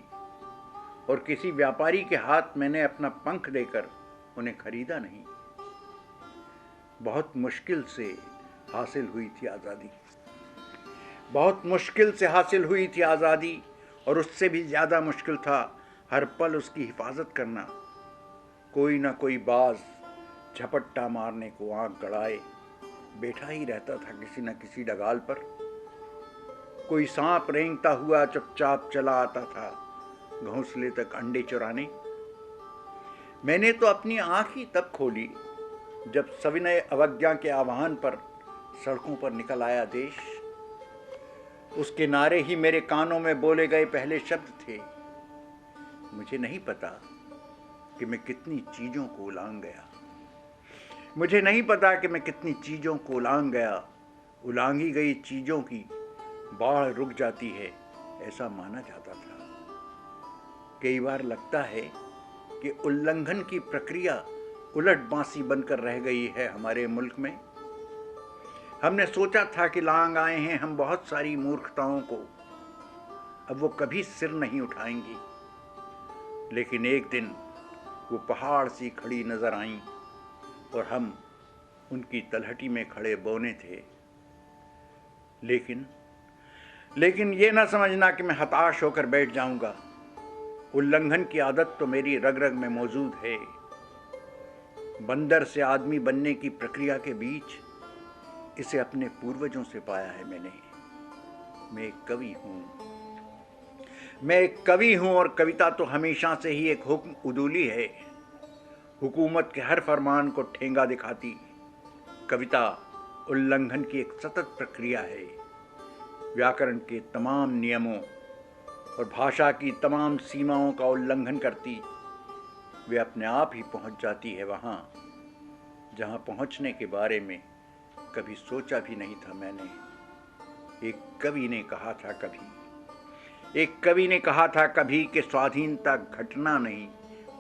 और किसी व्यापारी के हाथ मैंने अपना पंख देकर उन्हें खरीदा नहीं। बहुत मुश्किल से हासिल हुई थी आज़ादी। बहुत मुश्किल से हासिल हुई थी आज़ादी और उससे भी ज़्यादा मुश्किल था हर पल उसकी हिफाजत करना। कोई ना कोई बाज झपट्टा मारने को आंख गड़ाए बैठा ही रहता था किसी न किसी डगाल पर। कोई सांप रेंगता हुआ चुपचाप चला आता था घोंसले तक अंडे चुराने। मैंने तो अपनी आंख ही तब खोली जब सविनय अवज्ञा के आह्वान पर सड़कों पर निकल आया देश। उसके नारे ही मेरे कानों में बोले गए पहले शब्द थे। मुझे नहीं पता कि मैं कितनी चीजों को उलांघ गया। मुझे नहीं पता कि मैं कितनी चीजों को उलांघ गया। उलांघी गई चीजों की बाढ़ रुक जाती है ऐसा माना जाता था। कई बार लगता है कि उल्लंघन की प्रक्रिया उलट बांसी बनकर रह गई है हमारे मुल्क में। हमने सोचा था कि लांग आए हैं हम बहुत सारी मूर्खताओं को, अब वो कभी सिर नहीं उठाएंगी। लेकिन एक दिन वो पहाड़ सी खड़ी नजर आईं और हम उनकी तलहटी में खड़े बौने थे। लेकिन ये ना समझना कि मैं हताश होकर बैठ जाऊंगा। उल्लंघन की आदत तो मेरी रग रग में मौजूद है। बंदर से आदमी बनने की प्रक्रिया के बीच इसे अपने पूर्वजों से पाया है मैंने। मैं एक कवि हूं और कविता तो हमेशा से ही एक हुक्म उदूली है। हुकूमत के हर फरमान को ठेंगा दिखाती कविता उल्लंघन की एक सतत प्रक्रिया है। व्याकरण के तमाम नियमों और भाषा की तमाम सीमाओं का उल्लंघन करती वे अपने आप ही पहुंच जाती है वहां जहां पहुंचने के बारे में कभी सोचा भी नहीं था मैंने। एक कवि ने कहा था कभी कि स्वाधीनता घटना नहीं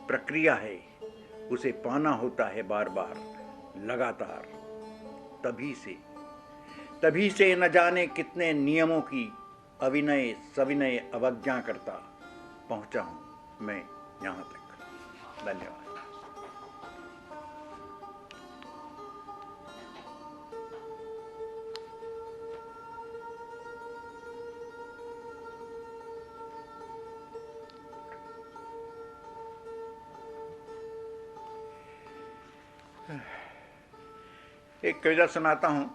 प्रक्रिया है। उसे पाना होता है बार बार लगातार। तभी से न जाने कितने नियमों की अविनय सविनय अवज्ञा करता पहुंचा हूं मैं यहां तक। धन्यवाद। एक कविता सुनाता हूं।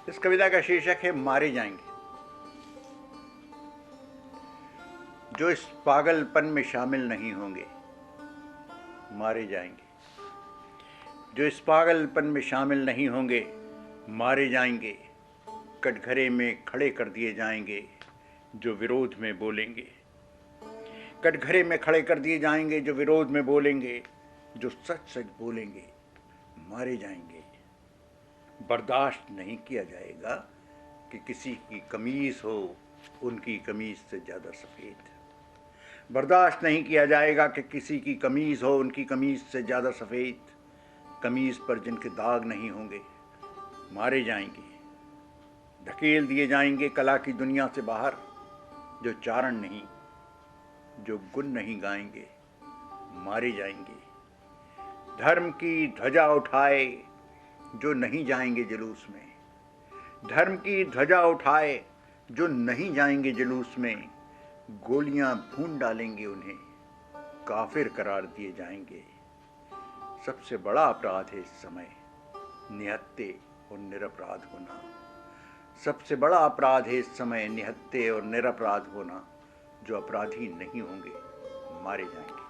इस कविता का शीर्षक है मारे जाएंगे। जो इस पागलपन में शामिल नहीं होंगे मारे जाएंगे। जो इस पागलपन में शामिल नहीं होंगे मारे जाएंगे। कटघरे में खड़े कर दिए जाएंगे जो विरोध में बोलेंगे। कटघरे में खड़े कर दिए जाएंगे जो विरोध में बोलेंगे। जो सच सच बोलेंगे मारे जाएंगे। बर्दाश्त नहीं किया जाएगा कि किसी की कमीज हो उनकी कमीज से ज़्यादा सफ़ेद। बर्दाश्त नहीं किया जाएगा कि किसी की कमीज़ हो उनकी कमीज़ से ज़्यादा सफ़ेद। कमीज़ पर जिनके दाग नहीं होंगे मारे जाएंगे, धकेल दिए जाएंगे कला की दुनिया से बाहर। जो चारण नहीं, जो गुण नहीं गाएंगे मारे जाएंगे। धर्म की ध्वजा उठाए जो नहीं जाएंगे जुलूस में, धर्म की ध्वजा उठाए जो नहीं जाएंगे जुलूस में। गोलियां भून डालेंगे उन्हें, काफिर करार दिए जाएंगे। सबसे बड़ा अपराध है इस समय निहत्थे और निरपराध होना। सबसे बड़ा अपराध है इस समय निहत्थे और निरपराध होना। जो अपराधी नहीं होंगे मारे जाएंगे।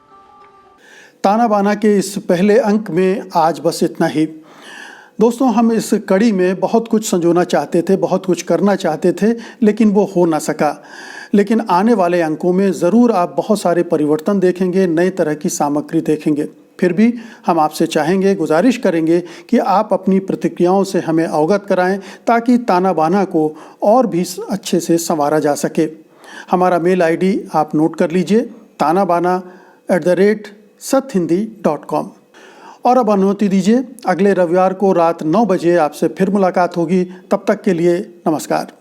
ताना बाना के इस पहले अंक में आज बस इतना ही। दोस्तों, हम इस कड़ी में बहुत कुछ संजोना चाहते थे, बहुत कुछ करना चाहते थे, लेकिन वो हो ना सका। लेकिन आने वाले अंकों में ज़रूर आप बहुत सारे परिवर्तन देखेंगे, नए तरह की सामग्री देखेंगे। फिर भी हम आपसे चाहेंगे, गुजारिश करेंगे कि आप अपनी प्रतिक्रियाओं से हमें अवगत कराएं ताकि ताना बाना को और भी अच्छे से संवारा जा सके। हमारा मेल आईडी आप नोट कर लीजिए, tanabana@sathhindi.com। और अब अनुमति दीजिए, अगले रविवार को रात 9 बजे आपसे फिर मुलाकात होगी। तब तक के लिए नमस्कार।